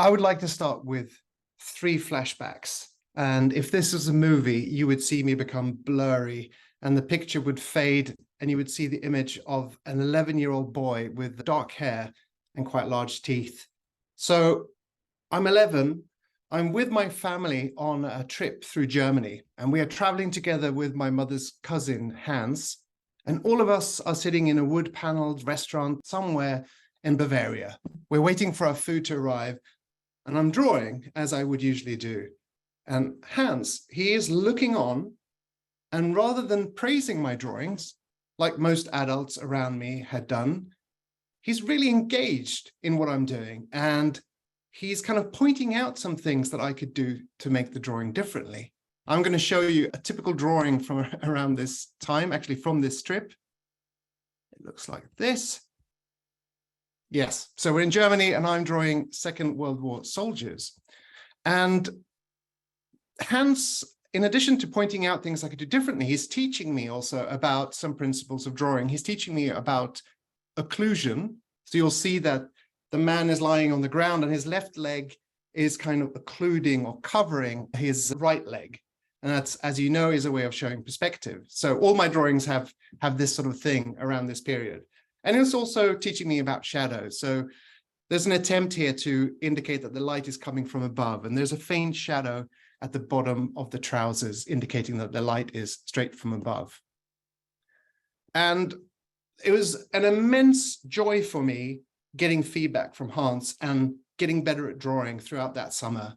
I would like to start with 3 flashbacks. And if this was a movie, you would see me become blurry and the picture would fade and you would see the image of an 11-year-old boy with dark hair and quite large teeth. So I'm 11. I'm with my family on a trip through Germany, and we are traveling together with my mother's cousin, Hans. And all of us are sitting in a wood-paneled restaurant somewhere in Bavaria. We're waiting for our food to arrive, and I'm drawing as I would usually do. And Hans, he is looking on, and rather than praising my drawings, like most adults around me had done, he's really engaged in what I'm doing. And he's kind of pointing out some things that I could do to make the drawing differently. I'm going to show you a typical drawing from around this time, actually from this trip. It looks like this. Yes, so we're in Germany and I'm drawing Second World War soldiers. And Hans, in addition to pointing out things I could do differently, he's teaching me also about some principles of drawing. He's teaching me about occlusion. So you'll see that the man is lying on the ground and his left leg is kind of occluding or covering his right leg. And that's, as you know, is a way of showing perspective. So all my drawings have this sort of thing around this period. And it's also teaching me about shadows. So there's an attempt here to indicate that the light is coming from above, and there's a faint shadow at the bottom of the trousers, indicating that the light is straight from above. And it was an immense joy for me getting feedback from Hans and getting better at drawing throughout that summer.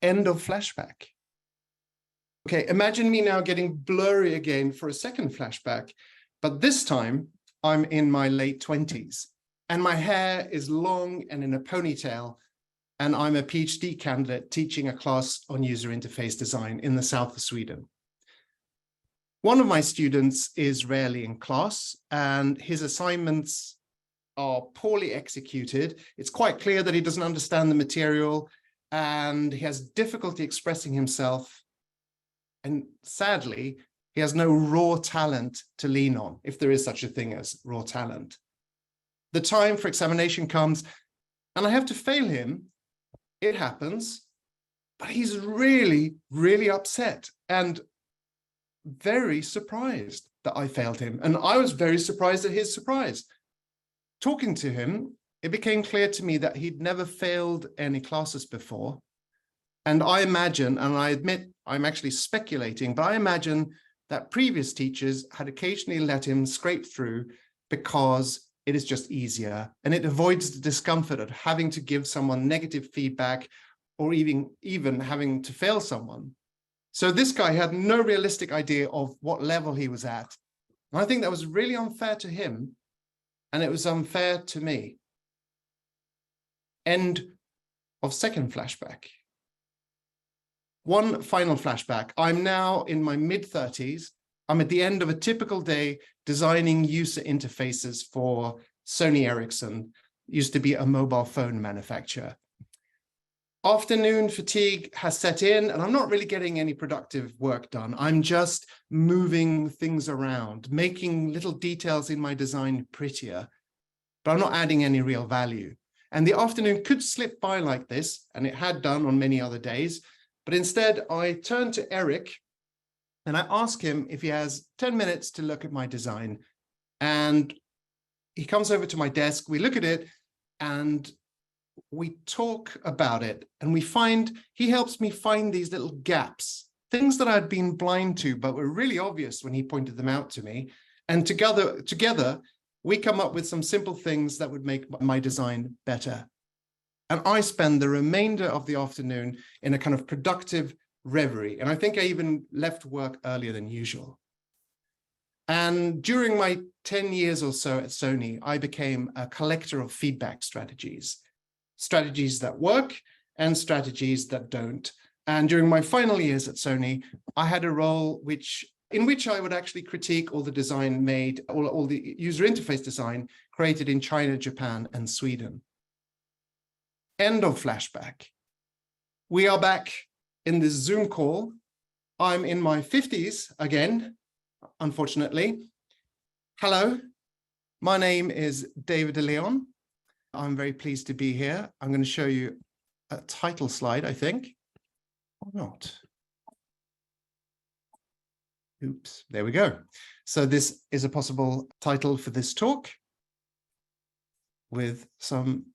End of flashback. Okay, imagine me now getting blurry again for a second flashback, but this time I'm in my late 20s and my hair is long and in a ponytail, and I'm a PhD candidate teaching a class on user interface design in the south of Sweden. One of my students is rarely in class and his assignments are poorly executed. It's quite clear that he doesn't understand the material and he has difficulty expressing himself. And sadly, he has no raw talent to lean on, if there is such a thing as raw talent. The time for examination comes and I have to fail him. It happens, but he's really, really upset and very surprised that I failed him. And I was very surprised at his surprise. Talking to him, it became clear to me that he'd never failed any classes before. And I imagine, and I admit I'm actually speculating, but I imagine that previous teachers had occasionally let him scrape through because it is just easier and it avoids the discomfort of having to give someone negative feedback or even having to fail someone. So this guy had no realistic idea of what level he was at. And I think that was really unfair to him, and it was unfair to me. End of second flashback. One final flashback. I'm now in my mid-30s. I'm at the end of a typical day designing user interfaces for Sony Ericsson, used to be a mobile phone manufacturer. Afternoon fatigue has set in and I'm not really getting any productive work done. I'm just moving things around, making little details in my design prettier, but I'm not adding any real value. And the afternoon could slip by like this, and it had done on many other days. But instead, I turn to Eric and I ask him if he has 10 minutes to look at my design. And he comes over to my desk, we look at it, and we talk about it. And he helps me find these little gaps, things that I'd been blind to, but were really obvious when he pointed them out to me. And together, we come up with some simple things that would make my design better. And I spend the remainder of the afternoon in a kind of productive reverie. And I think I even left work earlier than usual. And during my 10 years or so at Sony, I became a collector of feedback strategies that work and strategies that don't. And during my final years at Sony, I had a role in which I would actually critique all the design made, all the user interface design created in China, Japan, and Sweden. End of flashback. We are back in this Zoom call. I'm in my 50s again, unfortunately. Hello, my name is David de Leon. I'm very pleased to be here. I'm going to show you a title slide, I think, or not. Oops, there we go. So this is a possible title for this talk with some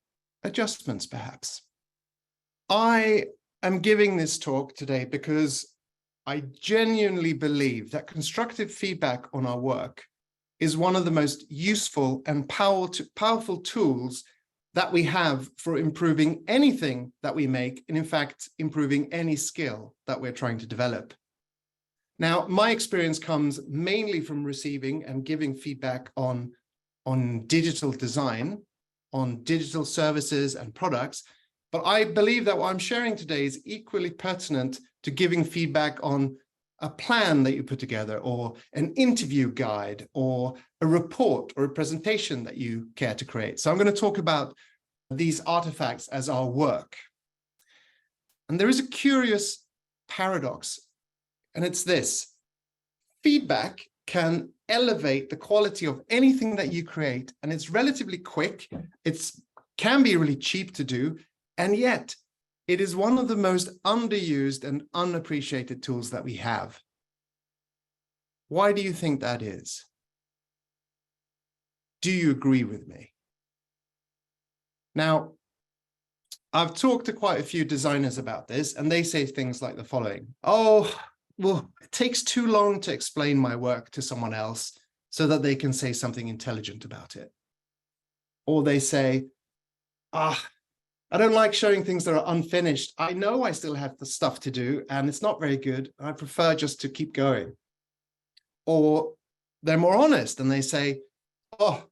adjustments, perhaps. I am giving this talk today because I genuinely believe that constructive feedback on our work is one of the most useful and powerful tools that we have for improving anything that we make, and in fact, improving any skill that we're trying to develop. Now, my experience comes mainly from receiving and giving feedback on digital design, on digital services and products, but I believe that what I'm sharing today is equally pertinent to giving feedback on a plan that you put together, or an interview guide, or a report or a presentation that you care to create. So I'm going to talk about these artifacts as our work. And there is a curious paradox, and it's this: feedback can elevate the quality of anything that you create, and it's relatively quick, it can be really cheap to do, and yet it is one of the most underused and unappreciated tools that we have. Why do you think that is? Do you agree with me? Now, I've talked to quite a few designers about this, and they say things like the following: oh, well, it takes too long to explain my work to someone else so that they can say something intelligent about it. Or they say, I don't like showing things that are unfinished. I know I still have the stuff to do, and it's not very good. I prefer just to keep going. Or they're more honest and they say, oh,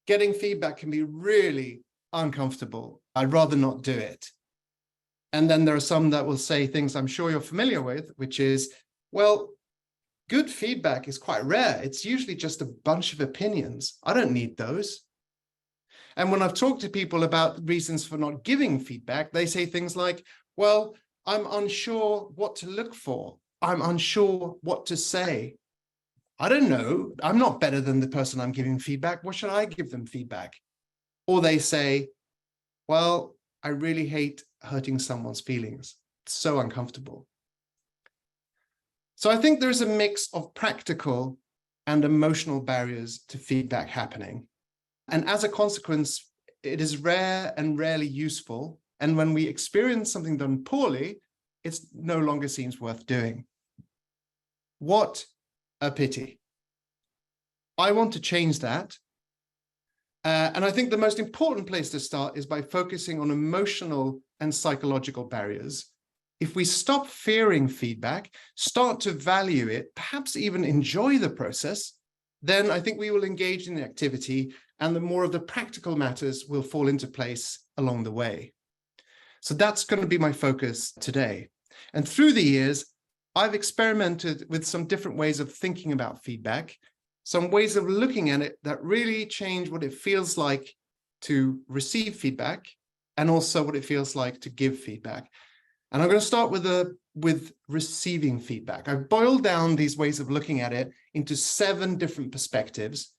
getting feedback can be really uncomfortable. I'd rather not do it. And then there are some that will say things I'm sure you're familiar with, which is, well, good feedback is quite rare. It's usually just a bunch of opinions. I don't need those. And when I've talked to people about reasons for not giving feedback, they say things like, well, I'm unsure what to look for. I'm unsure what to say. I don't know. I'm not better than the person I'm giving feedback. Why should I give them feedback? Or they say, well, I really hate hurting someone's feelings. It's so uncomfortable. So I think there's a mix of practical and emotional barriers to feedback happening. And as a consequence, it is rare and rarely useful. And when we experience something done poorly, it no longer seems worth doing. What a pity. I want to change that. And I think the most important place to start is by focusing on emotional and psychological barriers. If we stop fearing feedback, start to value it, perhaps even enjoy the process, then I think we will engage in the activity, and the more of the practical matters will fall into place along the way. So that's going to be my focus today. And through the years, I've experimented with some different ways of thinking about feedback, some ways of looking at it that really change what it feels like to receive feedback, and also what it feels like to give feedback. And I'm going to start with receiving feedback. I've boiled down these ways of looking at it into 7 different perspectives.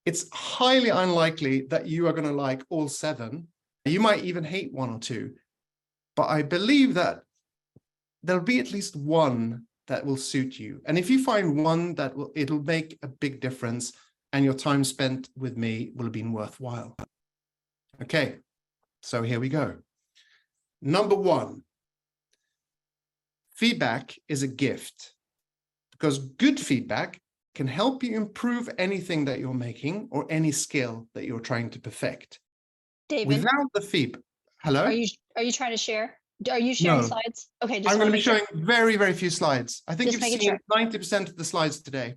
It's highly unlikely that you are going to like all 7. You might even hate 1 or 2, but I believe that there'll be at least one that will suit you. And if you find one that it'll make a big difference, and your time spent with me will have been worthwhile. Okay, so here we go. Number 1, feedback is a gift, because good feedback can help you improve anything that you're making or any skill that you're trying to perfect. David, without the feedback, hello? Are you trying to share? Are you sharing No. slides? Okay, just I'm going to be sure. showing very, very few slides. I think Just you've making seen 90% of the slides today.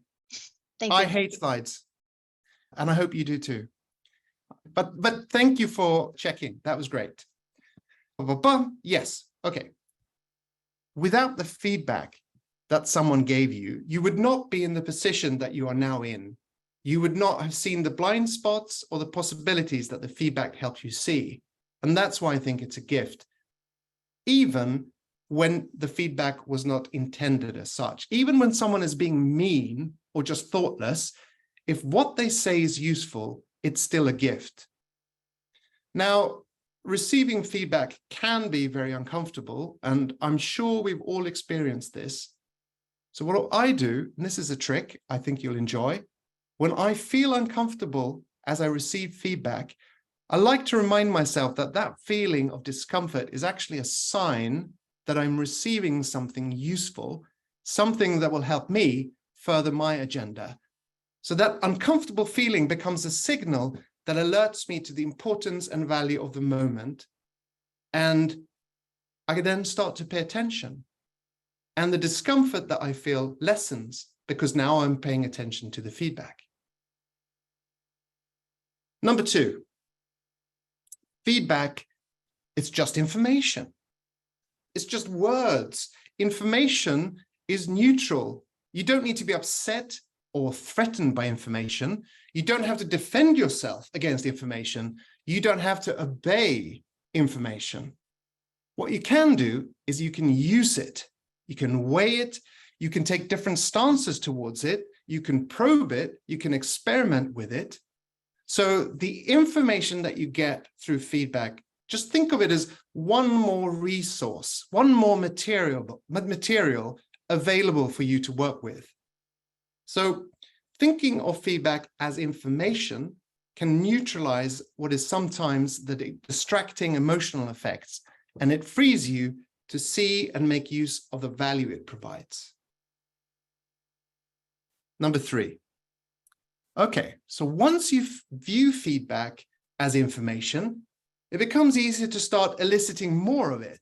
Thank you. I hate slides, and I hope you do too. But thank you for checking. That was great. Yes. Okay. Without the feedback that someone gave you, you would not be in the position that you are now in. You would not have seen the blind spots or the possibilities that the feedback helps you see. And that's why I think it's a gift. Even when the feedback was not intended as such, even when someone is being mean or just thoughtless, if what they say is useful, it's still a gift. Now, receiving feedback can be very uncomfortable, and I'm sure we've all experienced this. So what I do, and this is a trick I think you'll enjoy, when I feel uncomfortable as I receive feedback, I like to remind myself that that feeling of discomfort is actually a sign that I'm receiving something useful, something that will help me further my agenda. So that uncomfortable feeling becomes a signal that alerts me to the importance and value of the moment. And I then start to pay attention. And the discomfort that I feel lessens because now I'm paying attention to the feedback. Number 2, feedback, it's just information. It's just words. Information is neutral. You don't need to be upset or threatened by information. You don't have to defend yourself against information. You don't have to obey information. What you can do is you can use it. You can weigh it. You can take different stances towards it. You can probe it. You can experiment with it. So the information that you get through feedback, just think of it as one more resource, one more material available for you to work with. So thinking of feedback as information can neutralize what is sometimes the distracting emotional effects, and it frees you to see and make use of the value it provides. Number 3. Okay, so once you view feedback as information, it becomes easier to start eliciting more of it.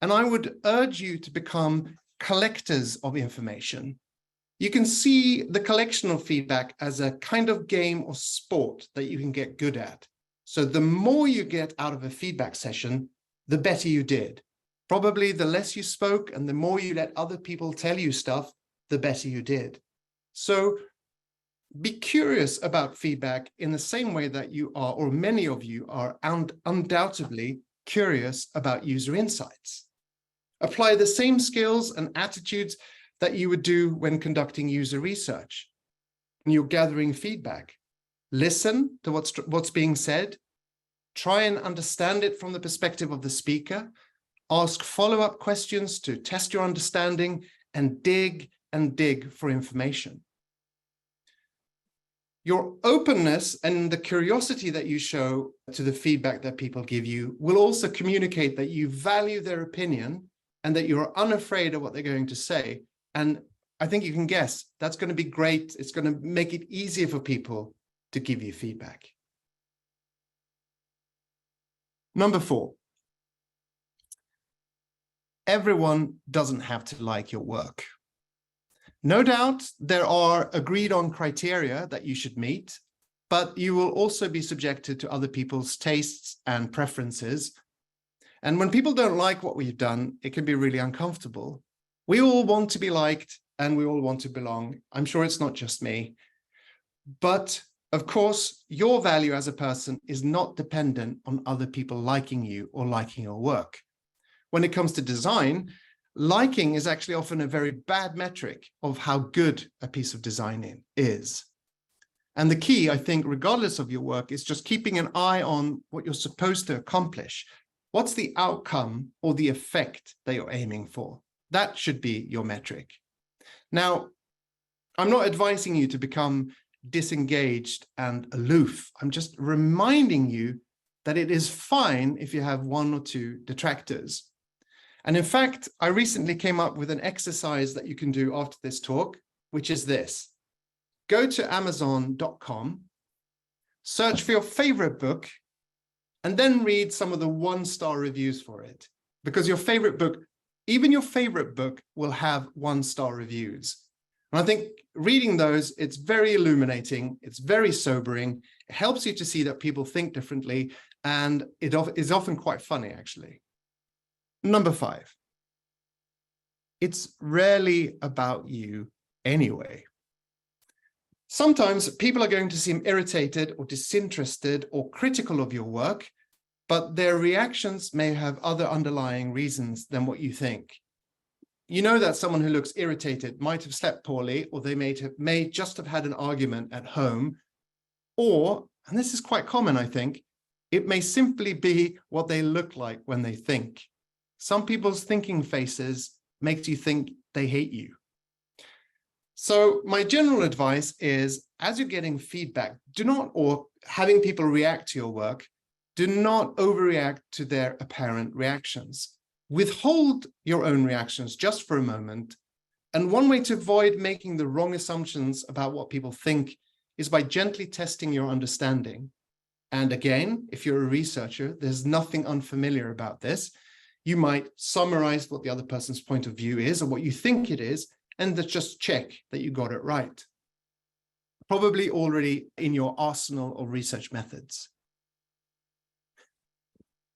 And I would urge you to become collectors of information. You can see the collection of feedback as a kind of game or sport that you can get good at. So the more you get out of a feedback session, the better you did. Probably the less you spoke and the more you let other people tell you stuff, the better you did. So be curious about feedback in the same way that you are, or many of you are undoubtedly curious about user insights. Apply the same skills and attitudes that you would do when conducting user research. And you're gathering feedback. Listen to what's being said. Try and understand it from the perspective of the speaker. Ask follow-up questions to test your understanding, and dig for information. Your openness and the curiosity that you show to the feedback that people give you will also communicate that you value their opinion and that you're unafraid of what they're going to say. And I think you can guess that's going to be great. It's going to make it easier for people to give you feedback. Number 4. Everyone doesn't have to like your work. No doubt there are agreed on criteria that you should meet, but you will also be subjected to other people's tastes and preferences. And when people don't like what we've done, it can be really uncomfortable. We all want to be liked and we all want to belong. I'm sure it's not just me. But of course, your value as a person is not dependent on other people liking you or liking your work. When it comes to design, liking is actually often a very bad metric of how good a piece of design is. And the key, I think, regardless of your work, is just keeping an eye on what you're supposed to accomplish. What's the outcome or the effect that you're aiming for? That should be your metric. Now, I'm not advising you to become disengaged and aloof. I'm just reminding you that it is fine if you have 1 or 2 detractors. And in fact, I recently came up with an exercise that you can do after this talk, which is this. Go to Amazon.com, search for your favorite book, and then read some of the 1-star reviews for it. Because your favorite book, even your favorite book, will have 1-star reviews. And I think reading those, it's very illuminating, it's very sobering, it helps you to see that people think differently, and it is often quite funny, actually. Number 5, it's rarely about you anyway. Sometimes people are going to seem irritated or disinterested or critical of your work, but their reactions may have other underlying reasons than what you think. You know that someone who looks irritated might have slept poorly, or they may just have had an argument at home, or, and this is quite common, I think, It may simply be what they look like when they think. Some people's thinking faces makes you think they hate you. So my general advice is, as you're getting feedback, or having people react to your work, do not overreact to their apparent reactions. Withhold your own reactions just for a moment. And one way to avoid making the wrong assumptions about what people think is by gently testing your understanding. And again, if you're a researcher, there's nothing unfamiliar about this. You might summarize what the other person's point of view is or what you think it is, and just check that you got it right. Probably already in your arsenal of research methods.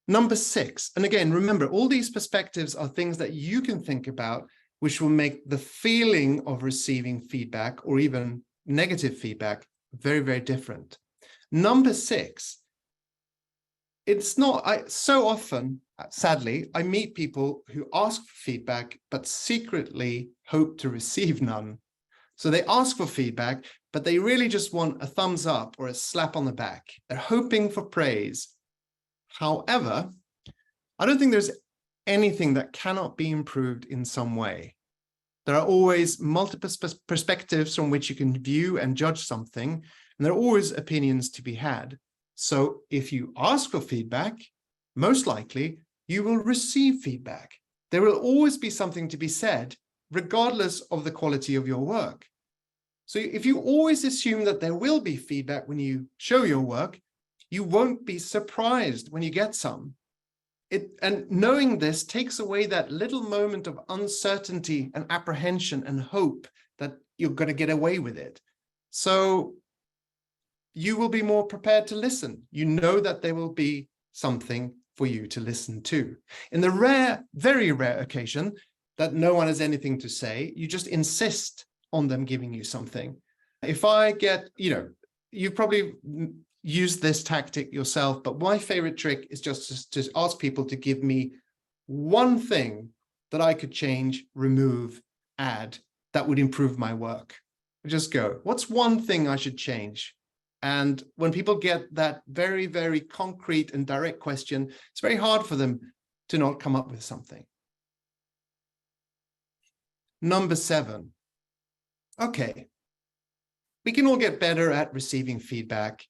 Number 6, and again, remember, all these perspectives are things that you can think about, which will make the feeling of receiving feedback or even negative feedback very, very different. Number 6, it's not, so often, sadly, I meet people who ask for feedback, but secretly hope to receive none. So they ask for feedback, but they really just want a thumbs up or a slap on the back. They're hoping for praise. However, I don't think there's anything that cannot be improved in some way. There are always multiple perspectives from which you can view and judge something, and there are always opinions to be had. So if you ask for feedback, most likely you will receive feedback. There will always be something to be said, regardless of the quality of your work. So if you always assume that there will be feedback when you show your work, you won't be surprised when you get some. And knowing this takes away that little moment of uncertainty and apprehension and hope that you're going to get away with it. So you will be more prepared to listen. You know that there will be something for you to listen to. In the rare, very rare occasion that no one has anything to say, you just insist on them giving you something. If I get, you've probably used this tactic yourself, but my favorite trick is just to ask people to give me one thing that I could change, remove, add, that would improve my work. Just go, what's one thing I should change? And when people get that very, very concrete and direct question, it's very hard for them to not come up with something. Number 7. Okay, we can all get better at receiving feedback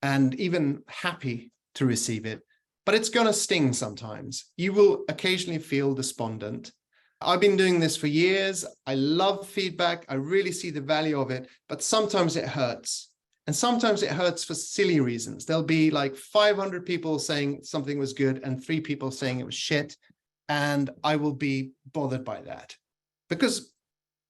and even happy to receive it, but it's going to sting sometimes. You will occasionally feel despondent. I've been doing this for years. I love feedback. I really see the value of it, but sometimes it hurts. And sometimes it hurts for silly reasons. There'll be like 500 people saying something was good and 3 people saying it was shit. And I will be bothered by that because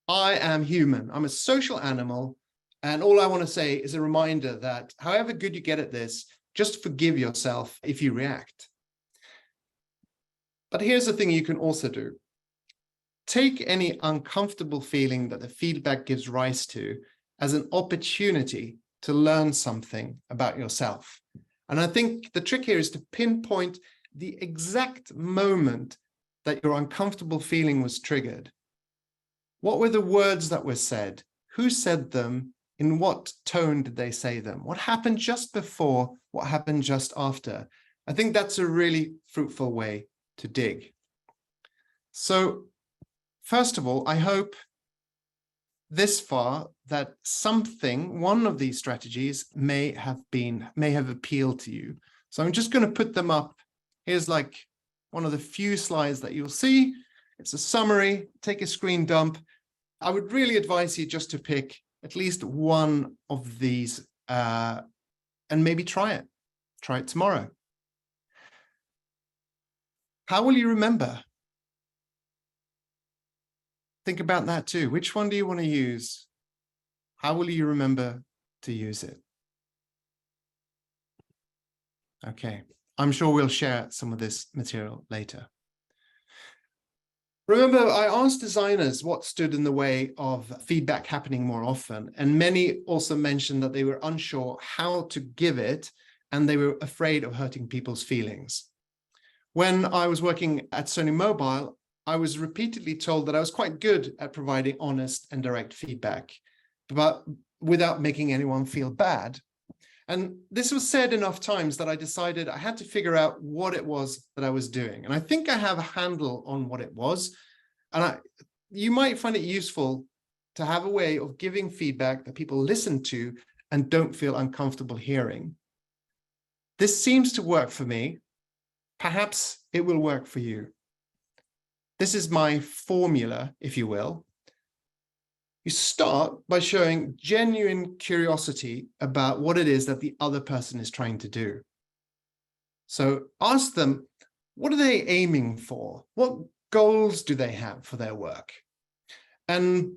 I am human. I'm a social animal. And all I want to say is a reminder that however good you get at this, just forgive yourself if you react. But here's the thing you can also do. Take any uncomfortable feeling that the feedback gives rise to as an opportunity to learn something about yourself. And I think the trick here is to pinpoint the exact moment that your uncomfortable feeling was triggered. What were the words that were said? Who said them? In what tone did they say them? What happened just before? What happened just after? I think that's a really fruitful way to dig. So, first of all, I hope this far that one of these strategies may have appealed to you. So I'm just going to put them up. Here's like one of the few slides that you'll see. It's a summary. Take a screen dump. I would really advise you just to pick at least one of these and maybe try it. Try it tomorrow. How will you remember? Think about that too. Which one do you want to use? How will you remember to use it? Okay, I'm sure we'll share some of this material later. Remember, I asked designers what stood in the way of feedback happening more often, and many also mentioned that they were unsure how to give it, and they were afraid of hurting people's feelings. When I was working at Sony Mobile, I was repeatedly told that I was quite good at providing honest and direct feedback, but without making anyone feel bad. And this was said enough times that I decided I had to figure out what it was that I was doing. And I think I have a handle on what it was. And you might find it useful to have a way of giving feedback that people listen to and don't feel uncomfortable hearing. This seems to work for me. Perhaps it will work for you. This is my formula, if you will. You start by showing genuine curiosity about what it is that the other person is trying to do. So ask them, what are they aiming for? What goals do they have for their work? And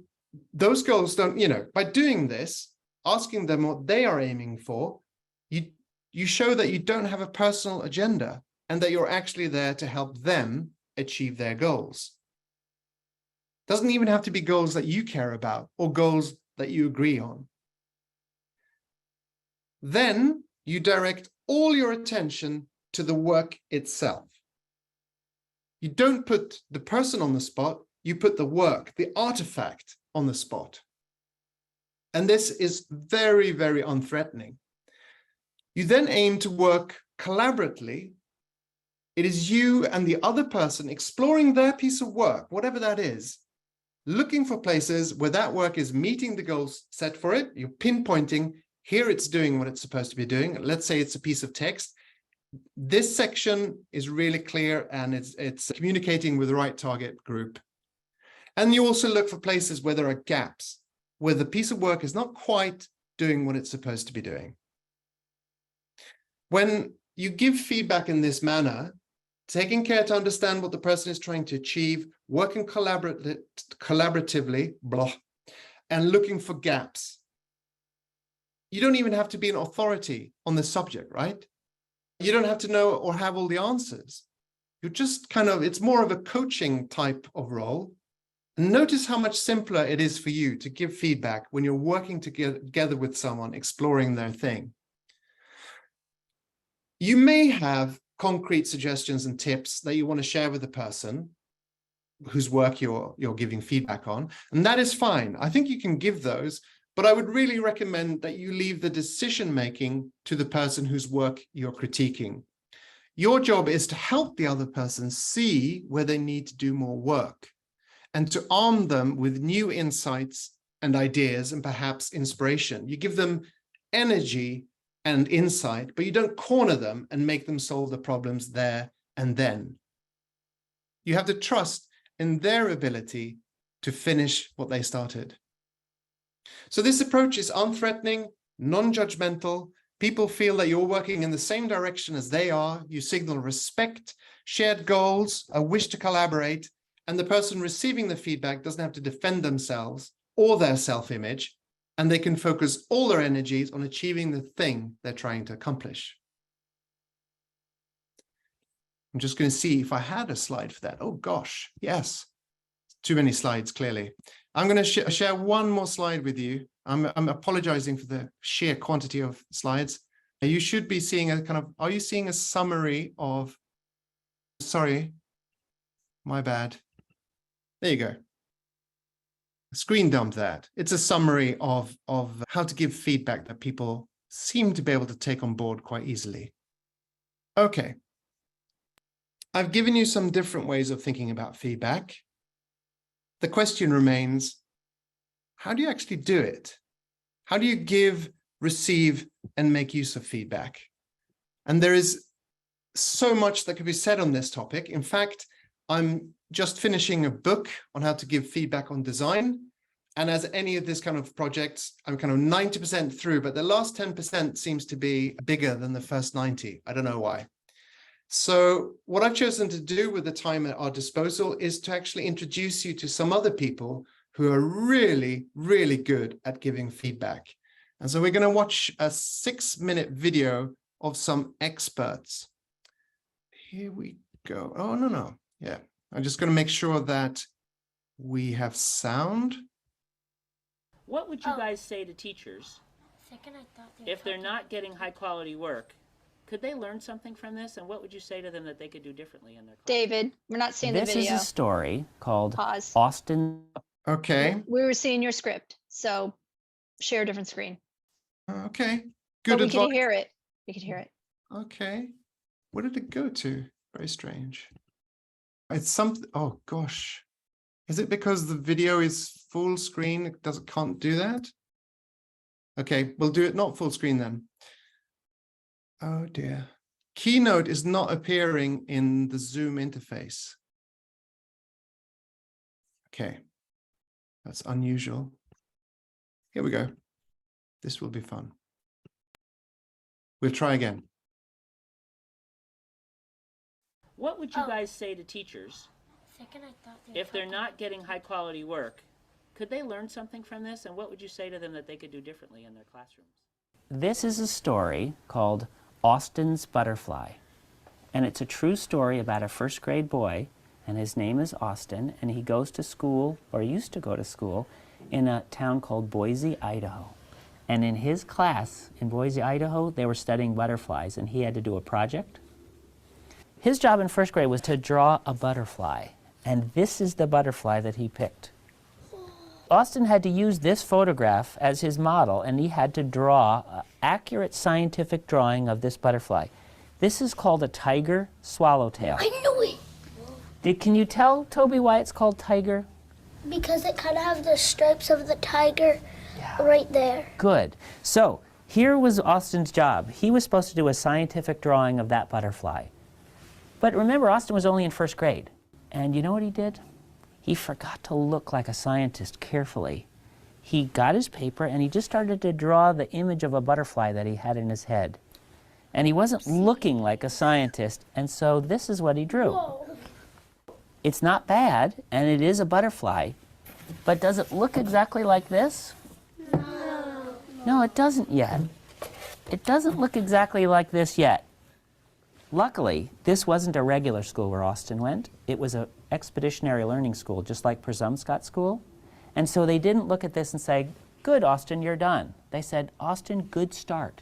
those goals don't, by doing this, asking them what they are aiming for, you show that you don't have a personal agenda and that you're actually there to help them achieve their goals. Doesn't even have to be goals that you care about or goals that you agree on. Then you direct all your attention to the work itself. You don't put the person on the spot, you put the work, the artifact on the spot. And this is very, very unthreatening. You then aim to work collaboratively. It is you and the other person exploring their piece of work, whatever that is, looking for places where that work is meeting the goals set for it. You're pinpointing, here it's doing what it's supposed to be doing. Let's say it's a piece of text. This section is really clear and it's communicating with the right target group. And you also look for places where there are gaps, where the piece of work is not quite doing what it's supposed to be doing. When you give feedback in this manner, taking care to understand what the person is trying to achieve, working collaboratively, and looking for gaps. You don't even have to be an authority on the subject, right? You don't have to know or have all the answers. You're just it's more of a coaching type of role. And notice how much simpler it is for you to give feedback when you're working together with someone, exploring their thing. You may have concrete suggestions and tips that you want to share with the person whose work you're giving feedback on, and that is fine. I think you can give those, but I would really recommend that you leave the decision-making to the person whose work you're critiquing. Your job is to help the other person see where they need to do more work and to arm them with new insights and ideas and perhaps inspiration. You give them energy and insight, but you don't corner them and make them solve the problems there and then. You have to trust in their ability to finish what they started. So this approach is unthreatening, non-judgmental. People feel that you're working in the same direction as they are. You signal respect, shared goals, a wish to collaborate, and the person receiving the feedback doesn't have to defend themselves or their self-image, and they can focus all their energies on achieving the thing they're trying to accomplish. I'm just going to see if I had a slide for that. Oh gosh, yes. Too many slides, clearly. I'm going to share one more slide with you. I'm apologizing for the sheer quantity of slides. You should be seeing a are you seeing a summary of, sorry, my bad. There you go. Screen dump that. It's a summary of how to give feedback that people seem to be able to take on board quite easily. Okay. I've given you some different ways of thinking about feedback. The question remains, how do you actually do it? How do you give, receive, and make use of feedback? And there is so much that could be said on this topic. In fact, I'm just finishing a book on how to give feedback on design. And as any of this kind of projects, I'm 90% through, but the last 10% seems to be bigger than the first 90. I don't know why. So what I've chosen to do with the time at our disposal is to actually introduce you to some other people who are really, really good at giving feedback. And so we're going to watch a 6-minute video of some experts. Here we go. Oh, no. Yeah, I'm just going to make sure that we have sound. What would you guys say to teachers if they're not getting high quality work? Could they learn something from this? And what would you say to them that they could do differently in their class? David, we're not seeing the video. This is a story called Pause. Austin. Okay. We were seeing your script, so share a different screen. Okay. Good we could advice. hear it. We could hear it. Okay. Where did it go to? Very strange. It's something. Oh gosh. Is it because the video is full screen? It can't do that? Okay, we'll do it not full screen then. Oh dear. Keynote is not appearing in the Zoom interface. Okay. That's unusual. Here we go. This will be fun. We'll try again. What would you guys say to teachers if they're not getting high quality work? Could they learn something from this, and what would you say to them that they could do differently in their classrooms? This is a story called Austin's Butterfly, and it's a true story about a first grade boy, and his name is Austin, and he goes to school, or used to go to school, in a town called Boise, Idaho. And in his class in Boise, Idaho, they were studying butterflies, and he had to do a project. His job in first grade was to draw a butterfly, and this is the butterfly that he picked. Austin had to use this photograph as his model, and he had to draw an accurate scientific drawing of this butterfly. This is called a tiger swallowtail. I knew it! Can you tell, Toby, why it's called tiger? Because it kind of has the stripes of the tiger right there. Good. So here was Austin's job. He was supposed to do a scientific drawing of that butterfly. But remember, Austin was only in first grade. And you know what he did? He forgot to look like a scientist carefully. He got his paper and he just started to draw the image of a butterfly that he had in his head. And he wasn't looking like a scientist, and so this is what he drew. Whoa. It's not bad, and it is a butterfly, but does it look exactly like this? No. No, it doesn't yet. It doesn't look exactly like this yet. Luckily, this wasn't a regular school where Austin went. It was an expeditionary learning school, just like Przumscott School. And so they didn't look at this and say, good, Austin, you're done. They said, Austin, good start.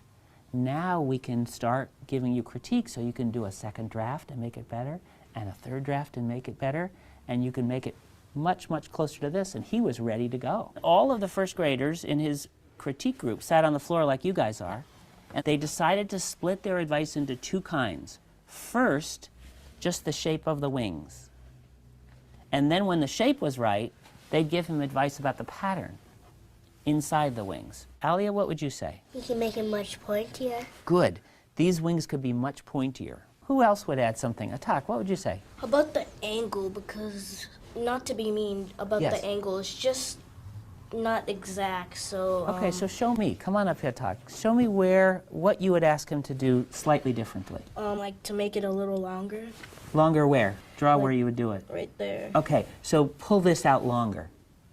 Now we can start giving you critique so you can do a second draft and make it better, and a third draft and make it better, and you can make it much, much closer to this. And he was ready to go. All of the first graders in his critique group sat on the floor like you guys are, and they decided to split their advice into two kinds. First, just the shape of the wings. And then when the shape was right, they'd give him advice about the pattern inside the wings. Alia, what would you say? You can make it much pointier. Good. These wings could be much pointier. Who else would add something? Atak, what would you say? How about the angle? Because, not to be mean about Yes. the angle, it's just not exact, so... Okay, so show me. Come on up here, Atak. Show me what you would ask him to do slightly differently. like, to make it a little longer, Longer where? Draw where you would do it. right there. Okay, so pull this out longer.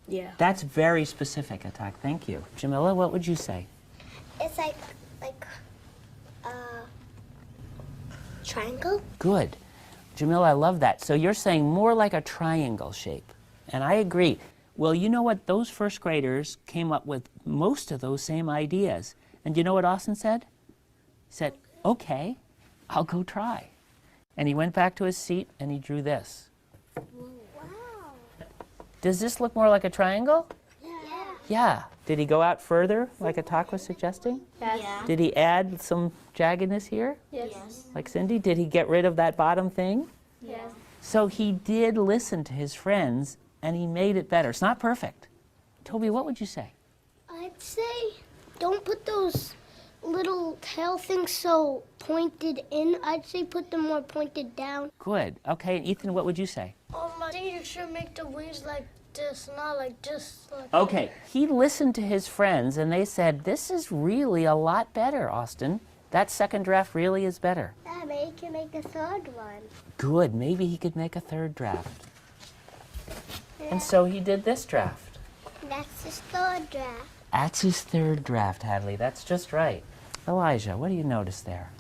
Yeah. That's very specific, Atak. Thank you. Jamila, what would you say? It's like triangle. Good. Jamila, I love that. So you're saying more like a triangle shape. And I agree. Well, you know what? Those first graders came up with most of those same ideas. And you know what Austin said? He said, okay, I'll go try. And he went back to his seat and he drew this. Wow. Does this look more like a triangle? Yeah. Yeah. Did he go out further, like Atak was suggesting? Yes. Yeah. Did he add some jaggedness here, Yes. like Cindy? Did he get rid of that bottom thing? Yes. So he did listen to his friends, and he made it better. It's not perfect. Toby, what would you say? I'd say don't put those little tail things so pointed in. I'd say put them more pointed down. Good. Okay, and Ethan, what would you say? I think you should make the wings like this, not like this. Like Okay, he listened to his friends, and they said, this is really a lot better, Austin. That second draft really is better. Yeah, maybe you can make a third one. Good. Maybe he could make a third draft. And so he did this draft. That's the third draft. That's his third draft, Hadley. That's just right. Elijah, what do you notice there?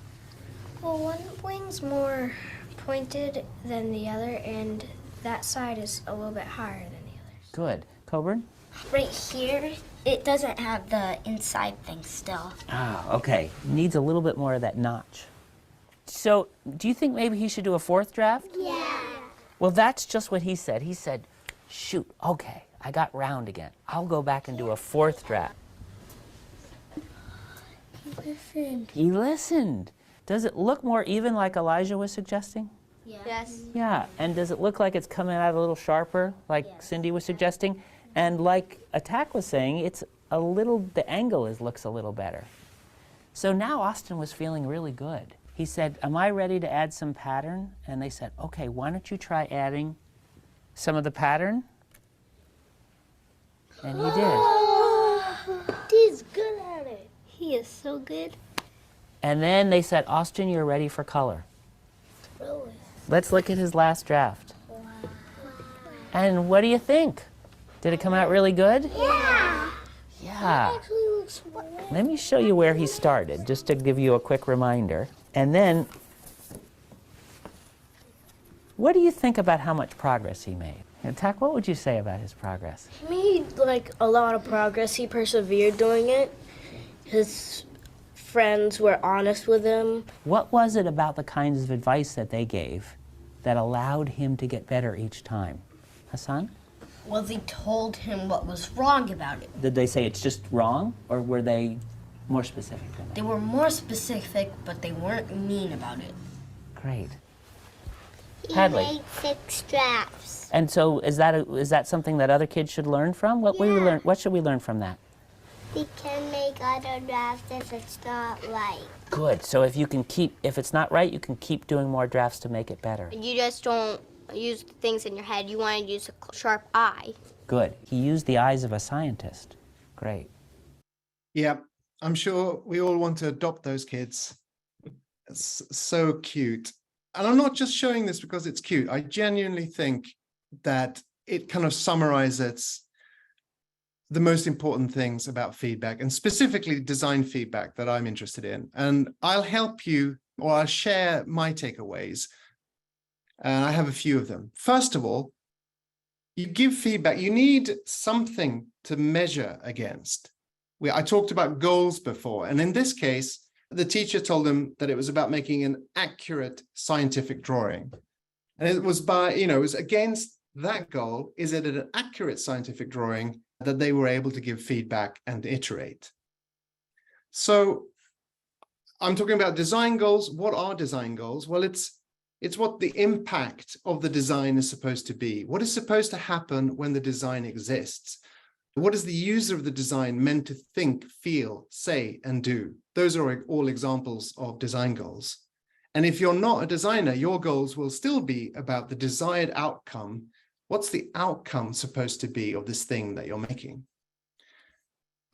Well, one wing's more pointed than the other, and that side is a little bit higher than the others. Good. Coburn? Right here, it doesn't have the inside thing still. Ah, okay. Needs a little bit more of that notch. So, do you think maybe he should do a fourth draft? Yeah. Well, that's just what he said. He said, shoot, okay, I got round again. I'll go back and do a fourth draft. listened. He listened. Does it look more even like Elijah was suggesting? Yes. Yeah, and does it look like it's coming out a little sharper, like Cindy was suggesting? And like Attack was saying, it's a little, the angle looks a little better. So now Austin was feeling really good. He said, am I ready to add some pattern? And they said, okay, why don't you try adding some of the pattern? And he did. He's good at it. He is so good. And then they said, Austin, you're ready for color. Really? Let's look at his last draft. And what do you think? Did it come out really good? Yeah. Yeah. Actually looks well. Let me show you where he started, just to give you a quick reminder. And then, what do you think about how much progress he made? And Tak, what would you say about his progress? He made like a lot of progress. He persevered doing it. His friends were honest with him. What was it about the kinds of advice that they gave that allowed him to get better each time? Hassan? Well, they told him what was wrong about it. Did they say it's just wrong, or were they more specific than that? They were more specific, but they weren't mean about it. Great. He Hadley. made 6 drafts. And so is that something that other kids should learn from? What should we learn from that? He can make other drafts if it's not right. Good. So if it's not right, you can keep doing more drafts to make it better. You just don't use things in your head. You want to use a sharp eye. Good. He used the eyes of a scientist. Great. Yeah, I'm sure we all want to adopt those kids. It's so cute. And I'm not just showing this because it's cute. I genuinely think that it kind of summarizes the most important things about feedback, and specifically design feedback that I'm interested in. And I'll help you, or I'll share my takeaways. And I have a few of them. First of all, you give feedback, you need something to measure against. I talked about goals before, and in this case, the teacher told them that it was about making an accurate scientific drawing. And it was it was against that goal, is it an accurate scientific drawing, that they were able to give feedback and iterate. So I'm talking about design goals. What are design goals? Well, it's what the impact of the design is supposed to be. What is supposed to happen when the design exists? What is the user of the design meant to think, feel, say, and do? Those are all examples of design goals. And if you're not a designer, your goals will still be about the desired outcome. What's the outcome supposed to be of this thing that you're making?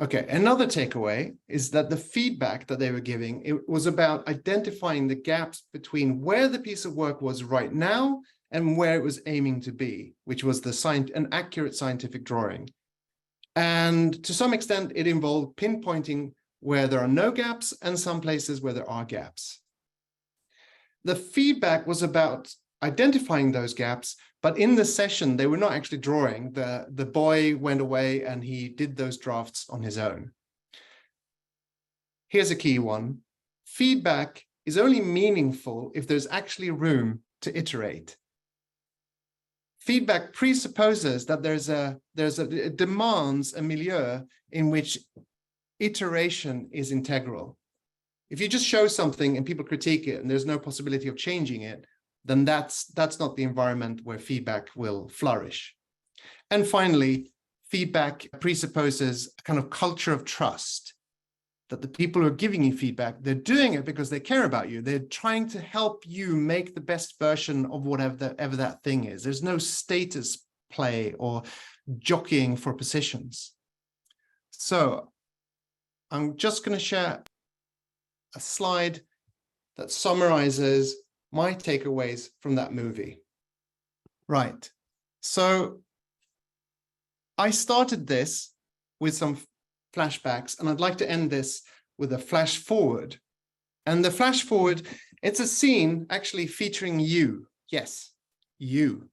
Okay, another takeaway is that the feedback that they were giving, it was about identifying the gaps between where the piece of work was right now and where it was aiming to be, which was an accurate scientific drawing. And to some extent, it involved pinpointing where there are no gaps and some places where there are gaps. The feedback was about identifying those gaps, but in the session, they were not actually drawing. The boy went away and he did those drafts on his own. Here's a key one. Feedback is only meaningful if there's actually room to iterate. Feedback presupposes that it demands a milieu in which iteration is integral. If you just show something and people critique it and there's no possibility of changing it, then that's not the environment where feedback will flourish. And finally, feedback presupposes a kind of culture of trust, that the people who are giving you feedback, they're doing it because they care about you. They're trying to help you make the best version of whatever that thing is. There's no status play or jockeying for positions. So I'm just going to share a slide that summarizes my takeaways from that movie. Right. So I started this with some flashbacks, and I'd like to end this with a flash forward. And the flash forward, it's a scene actually featuring you. Yes, you.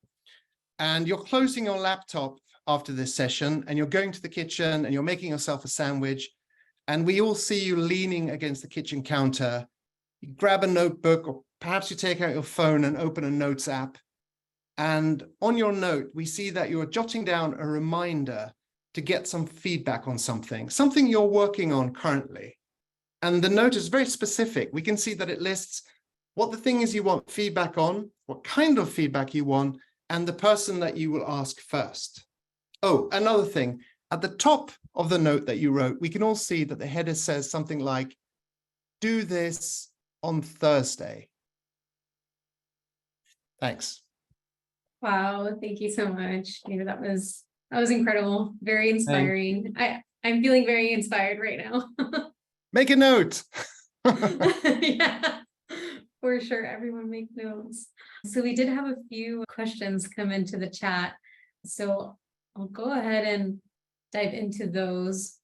And you're closing your laptop after this session, and you're going to the kitchen, and you're making yourself a sandwich. And we all see you leaning against the kitchen counter. You grab a notebook, or perhaps you take out your phone and open a notes app. And on your note, we see that you're jotting down a reminder to get some feedback on something you're working on currently. And the note is very specific. We can see that it lists what the thing is you want feedback on, what kind of feedback you want, and the person that you will ask first. Oh, another thing, at the top of the note that you wrote, we can all see that the header says something like, do this on Thursday. Thanks. Wow, thank you so much. That was incredible. Very inspiring. I'm feeling very inspired right now. Make a note. Yeah, for sure. Everyone make notes. So we did have a few questions come into the chat. So I'll go ahead and dive into those.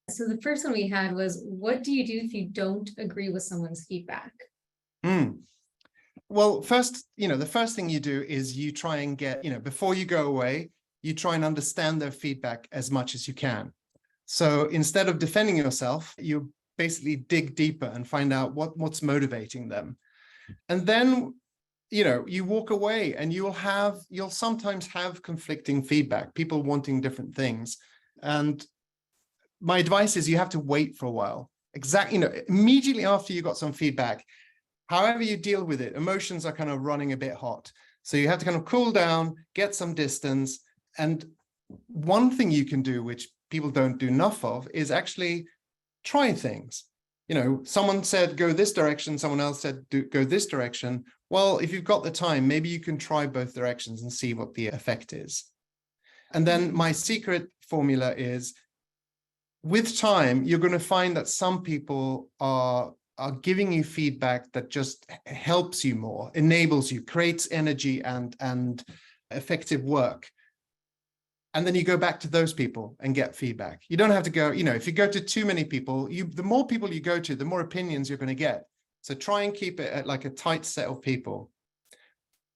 So the first one we had was, what do you do if you don't agree with someone's feedback? Well, first, the first thing you do is you try and get, before you go away, you try and understand their feedback as much as you can. So instead of defending yourself, you basically dig deeper and find out what's motivating them. And then, you walk away and you'll sometimes have conflicting feedback, people wanting different things. And my advice is you have to wait for a while. Immediately after you got some feedback, however you deal with it, emotions are kind of running a bit hot. So you have to kind of cool down, get some distance. And one thing you can do, which people don't do enough of, is actually try things. Someone said, go this direction. Someone else said, go this direction. Well, if you've got the time, maybe you can try both directions and see what the effect is. And then my secret formula is, with time, you're going to find that some people are giving you feedback that just helps you more, enables you, creates energy and effective work. And then you go back to those people and get feedback. You don't have to go, if you go to too many people, the more people you go to, the more opinions you're going to get. So try and keep it at like a tight set of people.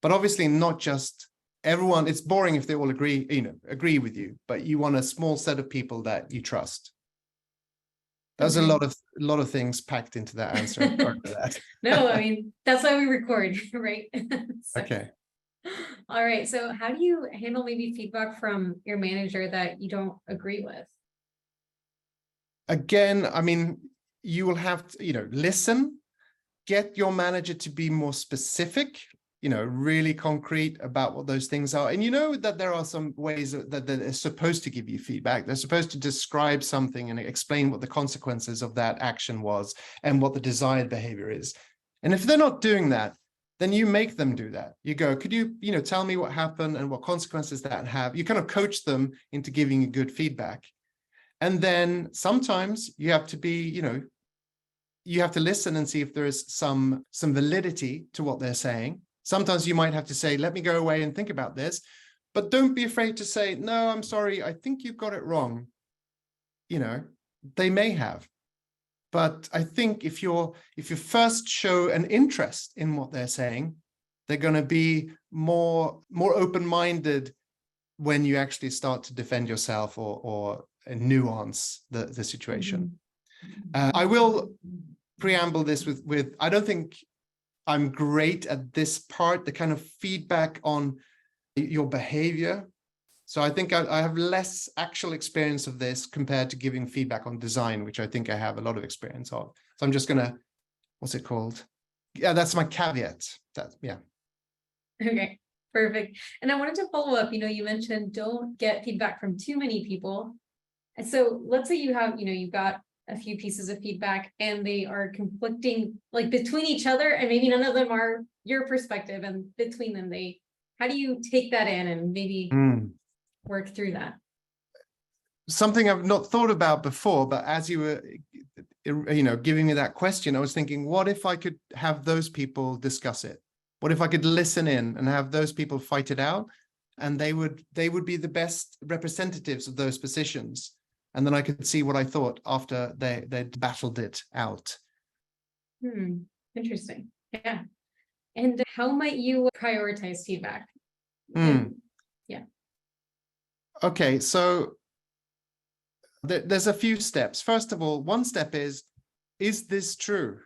But obviously not just everyone. It's boring if they all agree with you, but you want a small set of people that you trust. There's a lot of things packed into that answer. Sorry for that. No, I mean, that's why we record, right? So, okay. All right. So how do you handle maybe feedback from your manager that you don't agree with? Again, I mean, you will have to, listen, get your manager to be more specific, really concrete about what those things are. And that there are some ways that they're supposed to give you feedback. They're supposed to describe something and explain what the consequences of that action was and what the desired behavior is. And if they're not doing that, then you make them do that. You go, could you, tell me what happened and what consequences that have? You kind of coach them into giving you good feedback. And then sometimes you have to be, you have to listen and see if there is some validity to what they're saying. Sometimes you might have to say, let me go away and think about this, but don't be afraid to say, no, I'm sorry, I think you've got it wrong. They may have. But I think if you first show an interest in what they're saying, they're going to be more open-minded when you actually start to defend yourself or nuance the situation. I will preamble this with I don't think I'm great at this part, the kind of feedback on your behavior. So I think I have less actual experience of this compared to giving feedback on design, which I think I have a lot of experience of. So I'm just going to, what's it called? Yeah, that's my caveat. Yeah. Okay, perfect. And I wanted to follow up, you mentioned don't get feedback from too many people. And so let's say you have, you've got a few pieces of feedback and they are conflicting like between each other and maybe none of them are your perspective, and between them, how do you take that in and maybe work through that? Something I've not thought about before, but as you were, giving me that question, I was thinking, what if I could have those people discuss it? What if I could listen in and have those people fight it out? And they would be the best representatives of those positions. And then I could see what I thought after they'd battled it out. Interesting. Yeah. And how might you prioritize feedback? Yeah. Okay, so there's a few steps. First of all, one step is this true?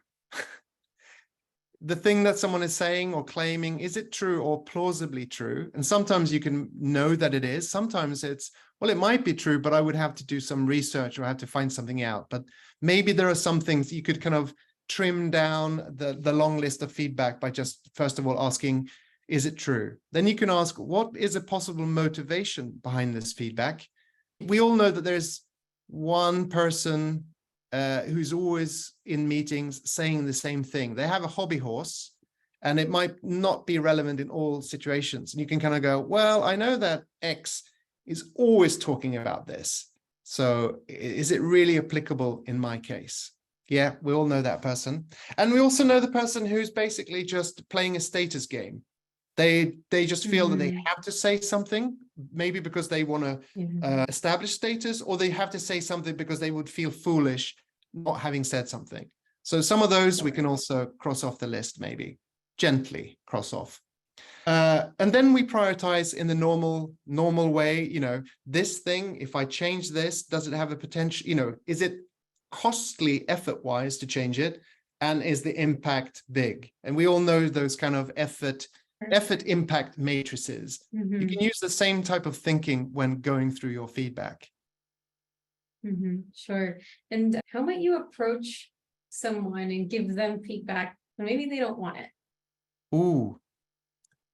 The thing that someone is saying or claiming, is it true or plausibly true? And sometimes you can know that it is. Sometimes it's, well, it might be true, but I would have to do some research or I have to find something out. But Maybe there are some things you could kind of trim down the long list of feedback by just, first of all, asking, is it true? Then you can ask, what is a possible motivation behind this feedback? We all know that there's one person who's always in meetings saying the same thing. They have a hobby horse, and it might not be relevant in all situations. And you can kind of go, well, I know that X is always talking about this. So is it really applicable in my case? Yeah, we all know that person. And we also know the person who's basically just playing a status game. They just feel that they have to say something, maybe because they want to establish status, or they have to say something because they would feel foolish not having said something. So some of those we can also cross off the list, maybe gently cross off. And then we prioritize in the normal way, you know, this thing, if I change this, does it have a potential, you know, is it costly effort-wise to change it? And is the impact big? And we all know those kind of effort impact matrices. You can use the same type of thinking when going through your feedback. Sure. And how might you approach someone and give them feedback when maybe they don't want it? Ooh,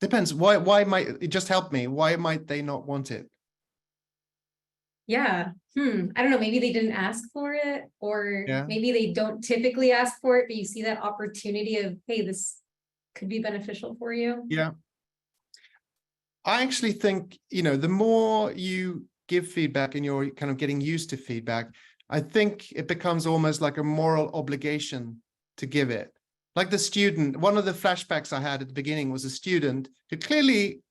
depends. Why might it just help me? Why might they not want it? Yeah. I don't know. Maybe they didn't ask for it, or Yeah. maybe they don't typically ask for it, but you see that opportunity of, hey, this could be beneficial for you. Yeah. I actually think, you know, the more you give feedback and you're kind of getting used to feedback, I think it becomes almost like a moral obligation to give it. Like the student, one of the flashbacks I had at the beginning was a student who clearly,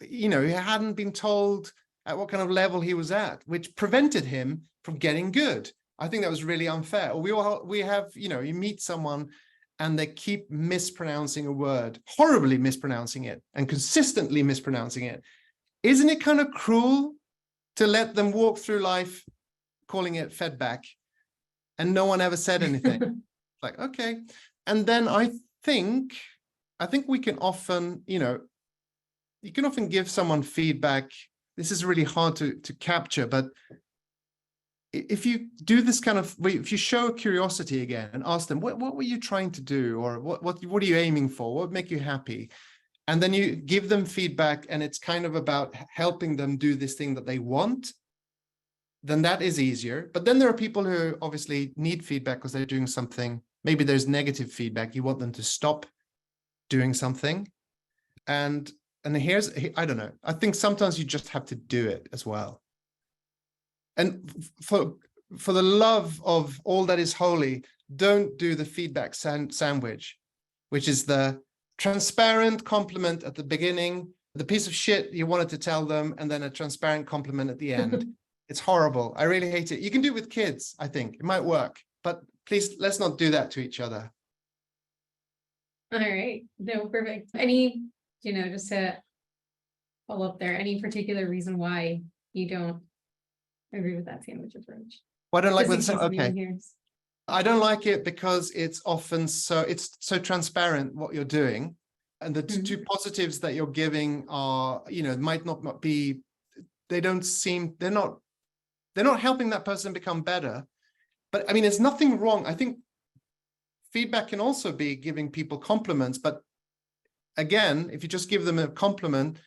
you know, he hadn't been told at what kind of level he was at, which prevented him from getting good. I think that was really unfair. Or we have, you know, you meet someone and they keep mispronouncing a word, horribly mispronouncing it and consistently mispronouncing it. Isn't it kind of cruel to let them walk through life calling it feedback and no one ever said anything? Like, okay. And then I think we can often, you know, you can often give someone feedback. This is really hard to capture, but if you do this kind of, if you show curiosity again and ask them, what were you trying to do? Or what are you aiming for? What would make you happy? And then you give them feedback and it's kind of about helping them do this thing that they want, then that is easier. But then there are people who obviously need feedback because they're doing something. Maybe there's negative feedback. You want them to stop doing something. And here's, I don't know, I think sometimes you just have to do it as well. And for the love of all that is holy, don't do the feedback sandwich, which is the transparent compliment at the beginning, the piece of shit you wanted to tell them, and then a transparent compliment at the end. It's horrible. I really hate it. You can do it with kids, I think. It might work, but please, let's not do that to each other. All right. No, perfect. Any, you know, just to follow up there, any particular reason why you don't agree with that sandwich approach? Well, I don't like Just in what, case anyone okay. hears. I don't like it because it's often it's so transparent what you're doing. And the two positives that you're giving are, you know, might not be, they don't seem, they're not helping that person become better. But I mean, there's nothing wrong. I think feedback can also be giving people compliments. But again, if you just give them a compliment,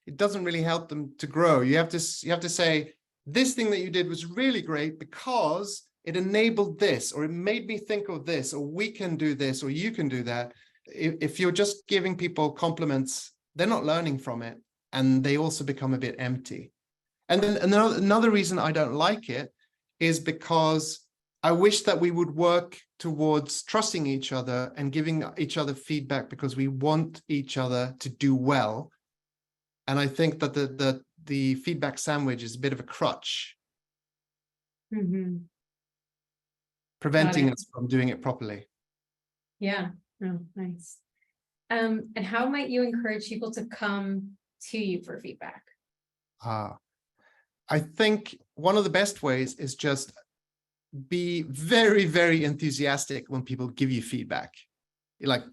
it doesn't really help them to grow. You have to say, this thing that you did was really great because it enabled this, or it made me think of this, or we can do this, or you can do that. If you're just giving people compliments, they're not learning from it, and they also become a bit empty. And then another reason I don't like it is because I wish that we would work towards trusting each other and giving each other feedback because we want each other to do well. And I think that the feedback sandwich is a bit of a crutch, preventing us from doing it properly. Yeah, oh, nice. And how might you encourage people to come to you for feedback? I think one of the best ways is just be very, very enthusiastic when people give you feedback. You like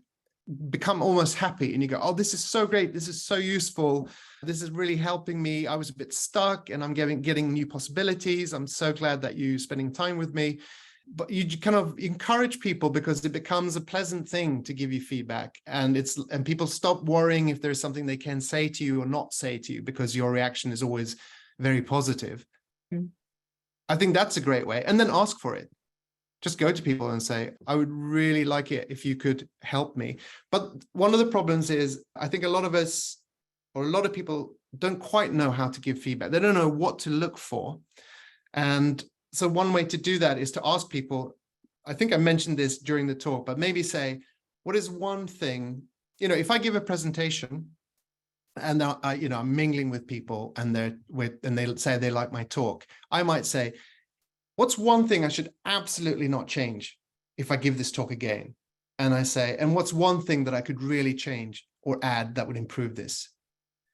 become almost happy and you go, oh, this is so great. This is so useful. This is really helping me. I was a bit stuck and I'm getting new possibilities. I'm so glad that you're spending time with me. but you kind of encourage people because it becomes a pleasant thing to give you feedback, and people stop worrying if there's something they can say to you or not say to you because your reaction is always very positive. I think that's a great way. And then ask for it. Just go to people and say, I would really like it if you could help me. But one of the problems is, I think a lot of us, or a lot of people, don't quite know how to give feedback. They don't know what to look for. And so one way to do that is to ask people, I think I mentioned this during the talk, but maybe say, what is one thing, if I give a presentation and I'm mingling with people and they say they like my talk, I might say, what's one thing I should absolutely not change if I give this talk again? And I say, and what's one thing that I could really change or add that would improve this?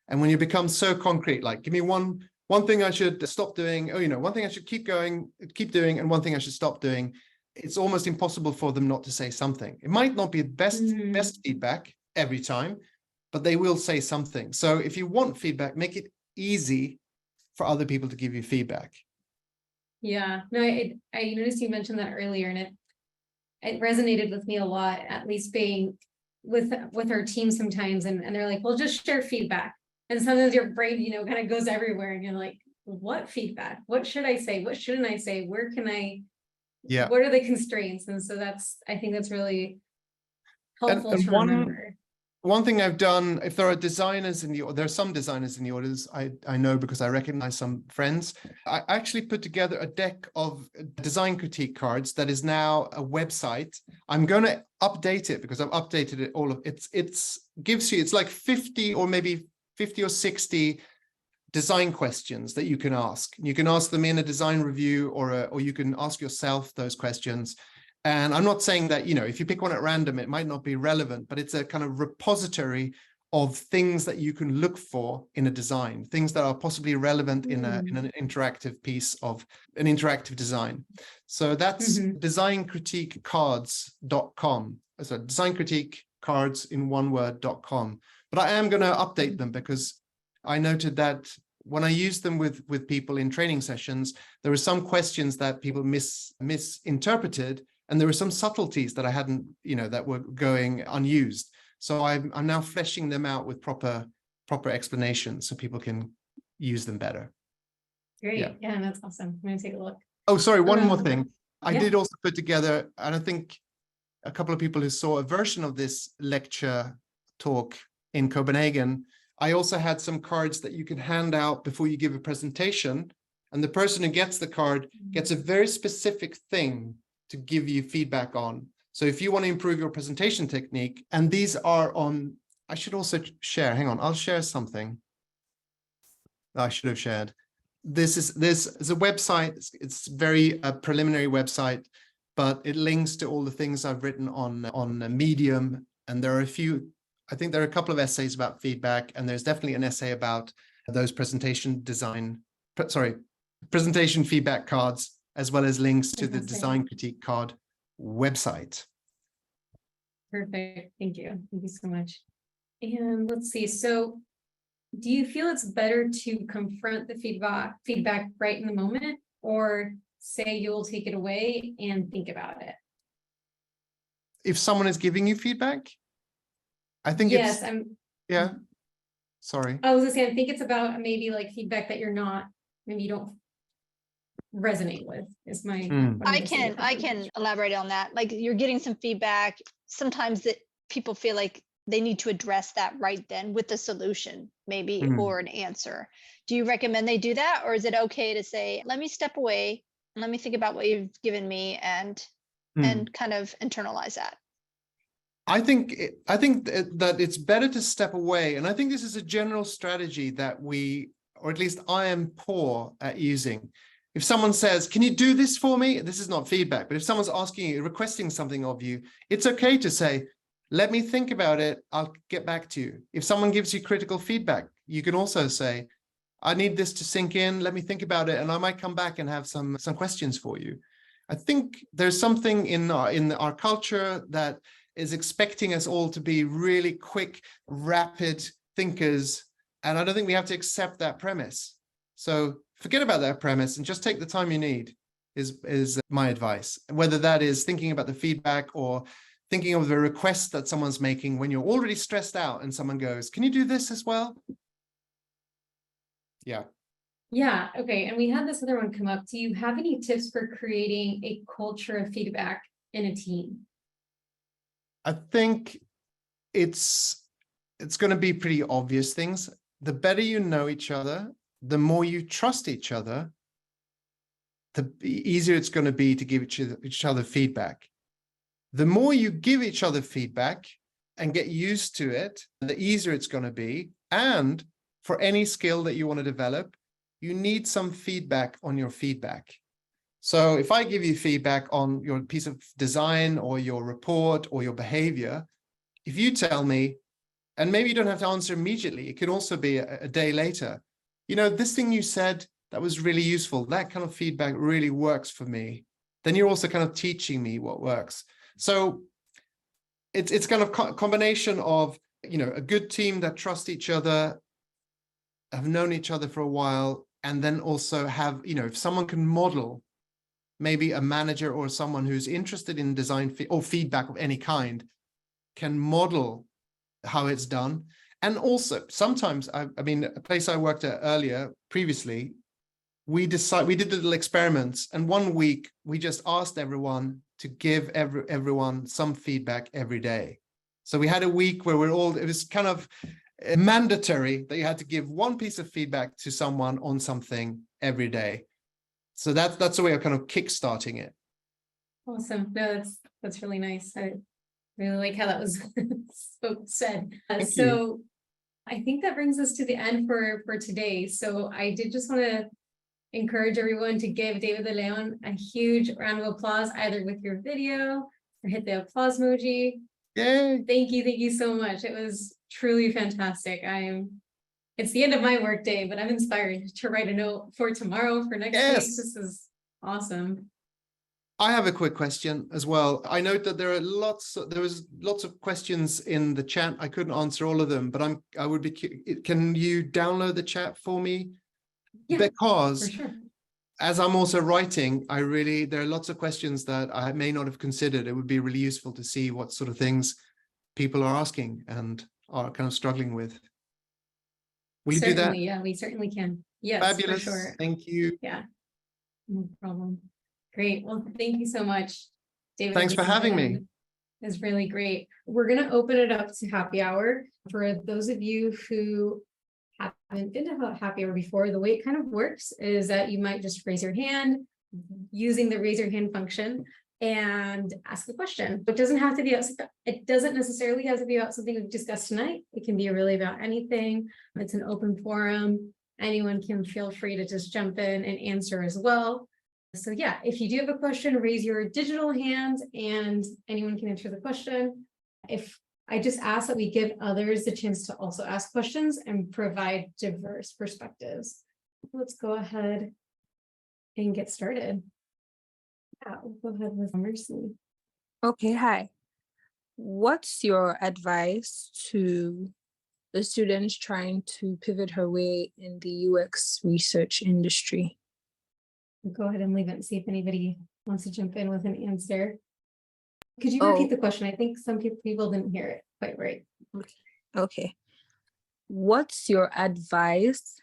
And when you become so concrete, like, give me one thing I should stop doing, one thing I should keep doing, and one thing I should stop doing, it's almost impossible for them not to say something. It might not be the best feedback every time, but they will say something. So if you want feedback, make it easy for other people to give you feedback. Yeah, no, I noticed you mentioned that earlier, and it resonated with me a lot, at least being with our team sometimes, and they're like, well, just share feedback. And sometimes your brain, kind of goes everywhere, and you're like, what feedback? What should I say? What shouldn't I say? Where can I, what are the constraints? And so I think that's really helpful to remember. One thing I've done, if there are designers there are some designers in the audience, I know because I recognize some friends. I actually put together a deck of design critique cards that is now a website. I'm going to update it because I've updated it all of it's like 50 or maybe 50 or 60 design questions that you can ask. You can ask them in a design review, or you can ask yourself those questions. And I'm not saying that, if you pick one at random, it might not be relevant, but it's a kind of repository of things that you can look for in a design, things that are possibly relevant in an interactive piece of an interactive design. So that's designcritiquecards.com. So designcritiquecards in one word.com. But I am going to update them because I noted that when I used them with people in training sessions, there were some questions that people misinterpreted, and there were some subtleties that I hadn't, that were going unused. So I'm now fleshing them out with proper explanations so people can use them better. Great. Yeah, that's awesome. I'm going to take a look. Oh, sorry. One more thing. I did also put together, and I think a couple of people who saw a version of this lecture talk in Copenhagen, I also had some cards that you can hand out before you give a presentation. And the person who gets the card gets a very specific thing to give you feedback on. So if you want to improve your presentation technique, and these are on, I should also share, hang on, I'll share something I should have shared. This is a website. It's very preliminary website, but it links to all the things I've written on Medium. And there are I think there are a couple of essays about feedback, and there's definitely an essay about those presentation feedback cards, as well as links to the design critique card website. Perfect. Thank you. Thank you so much. And let's see. So do you feel it's better to confront the feedback right in the moment, or say you'll take it away and think about it? If someone is giving you feedback, I think sorry. I was gonna say, I think it's about maybe like feedback that maybe you don't resonate with, is my I can elaborate on that. Like, you're getting some feedback sometimes that people feel like they need to address that right then with a solution, maybe, or an answer. Do you recommend they do that, or is it okay to say, let me step away and let me think about what you've given me and kind of internalize that? I think that it's better to step away. And I think this is a general strategy that or at least I am poor at using. If someone says, can you do this for me? This is not feedback, but if someone's asking you, requesting something of you, it's okay to say, let me think about it. I'll get back to you. If someone gives you critical feedback, you can also say, I need this to sink in. Let me think about it. And I might come back and have some questions for you. I think there's something in our culture that is expecting us all to be really quick, rapid thinkers. And I don't think we have to accept that premise. So forget about that premise and just take the time you need. is my advice. Whether that is thinking about the feedback or thinking of the request that someone's making when you're already stressed out and someone goes, can you do this as well? Yeah. Yeah, okay. And we had this other one come up. Do you have any tips for creating a culture of feedback in a team? I think it's going to be pretty obvious things. The better you know each other, the more you trust each other, the easier it's going to be to give each other feedback. The more you give each other feedback and get used to it, the easier it's going to be. And for any skill that you want to develop, you need some feedback on your feedback. So if I give you feedback on your piece of design or your report or your behavior, if you tell me, and maybe you don't have to answer immediately, it could also be a day later, you know, this thing you said, that was really useful. That kind of feedback really works for me. Then you're also kind of teaching me what works. So it's kind of combination of, you know, a good team that trust each other, have known each other for a while, and then also have, you know, if someone can model, maybe a manager or someone who's interested in design or feedback of any kind can model how it's done. And also sometimes, I mean, a place I worked at earlier previously, we did little experiments, and one week we just asked everyone to give everyone some feedback every day. So we had a week where it was kind of mandatory that you had to give one piece of feedback to someone on something every day. So that's a way of kind of kickstarting it. Awesome. No, that's really nice. I really like how that was said. So I think that brings us to the end for today. So I did just want to encourage everyone to give David de Leon a huge round of applause, either with your video or hit the applause emoji. Yay! Thank you so much. It was truly fantastic. It's the end of my work day, but I'm inspired to write a note for tomorrow, for next week. This is awesome. I have a quick question as well. I note that there was lots of questions in the chat. I couldn't answer all of them, but I would be, can you download the chat for me? Yeah, because for sure. As I'm also writing, there are lots of questions that I may not have considered. It would be really useful to see what sort of things people are asking and are kind of struggling with. Will you do that? Yeah, we certainly can. Yes, fabulous. For sure. Thank you. Yeah, no problem. Great. Well, thank you so much, David. Thanks for having me. It's really great. We're going to open it up to happy hour. For those of you who haven't been to happy hour before, the way it kind of works is that you might just raise your hand using the raise your hand function and ask a question. It doesn't necessarily have to be about something we've discussed tonight. It can be really about anything. It's an open forum. Anyone can feel free to just jump in and answer as well. So yeah, if you do have a question, raise your digital hand and anyone can answer the question. If I just ask that we give others the chance to also ask questions and provide diverse perspectives. Let's go ahead and get started. Yeah, we'll go ahead with Mercy. Okay, hi. What's your advice to the students trying to pivot her way in the UX research industry? We'll go ahead and leave it and see if anybody wants to jump in with an answer. Could you repeat the question? I think some people didn't hear it quite right. Okay. What's your advice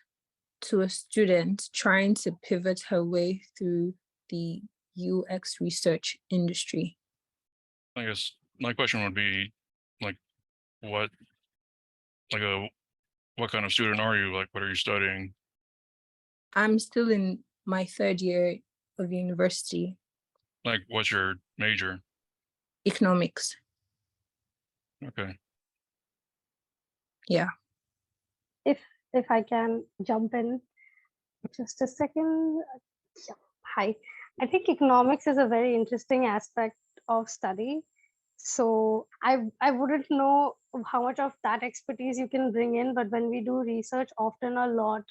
to a student trying to pivot her way through the UX research industry? I guess my question would be what kind of student are you? Like, what are you studying? I'm still in my third year of university. Like, what's your major? Economics. Okay. Yeah. If I can jump in just a second. Hi. I think economics is a very interesting aspect of study. So I wouldn't know how much of that expertise you can bring in, but when we do research, often a lot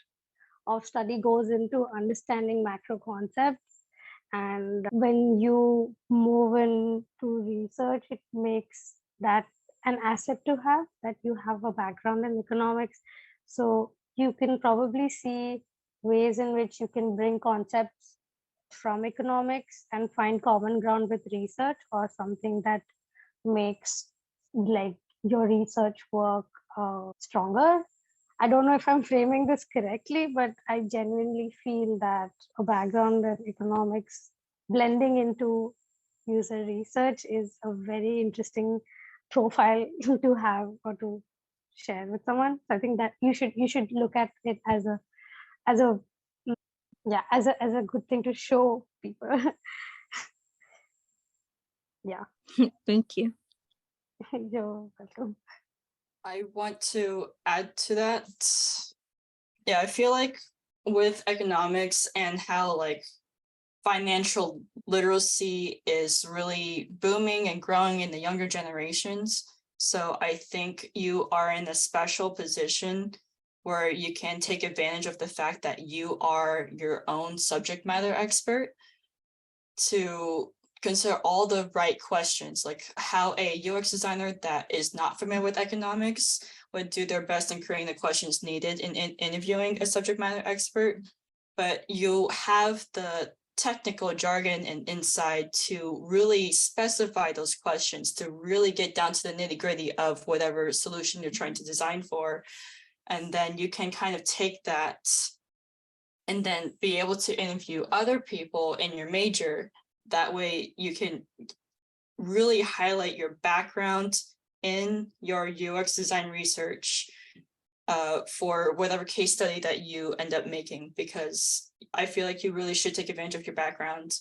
of study goes into understanding macro concepts. And when you move into research, it makes that an asset to have, that you have a background in economics. So you can probably see ways in which you can bring concepts from economics and find common ground with research, or something that makes like your research work stronger. I don't know if I'm framing this correctly, but I genuinely feel that a background in economics blending into user research is a very interesting profile to have or to share with someone. So I think that you should look at it as a yeah, as a good thing to show people. Yeah. Thank you. You're welcome. I want to add to that. Yeah, I feel like with economics and how like financial literacy is really booming and growing in the younger generations. So I think you are in a special position where you can take advantage of the fact that you are your own subject matter expert to consider all the right questions, like how a UX designer that is not familiar with economics would do their best in creating the questions needed in interviewing a subject matter expert. But you have the technical jargon and insight to really specify those questions, to really get down to the nitty-gritty of whatever solution you're trying to design for. And then you can kind of take that and then be able to interview other people in your major. That way you can really highlight your background in your UX design research for whatever case study that you end up making, because I feel like you really should take advantage of your background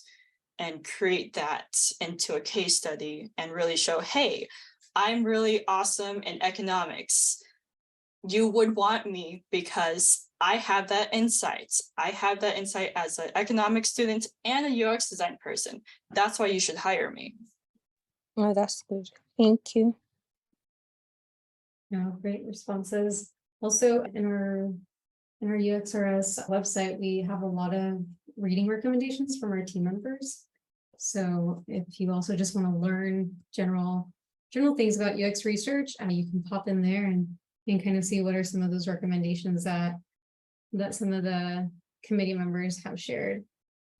and create that into a case study and really show, hey, I'm really awesome in economics. You would want me because I have that insight. I have that insight as an economics student and a UX design person. That's why you should hire me. Oh, that's good. Thank you. No, great responses. Also, in our UXRS website, we have a lot of reading recommendations from our team members. So if you also just want to learn general things about UX research, you can pop in there and kind of see what are some of those recommendations that some of the committee members have shared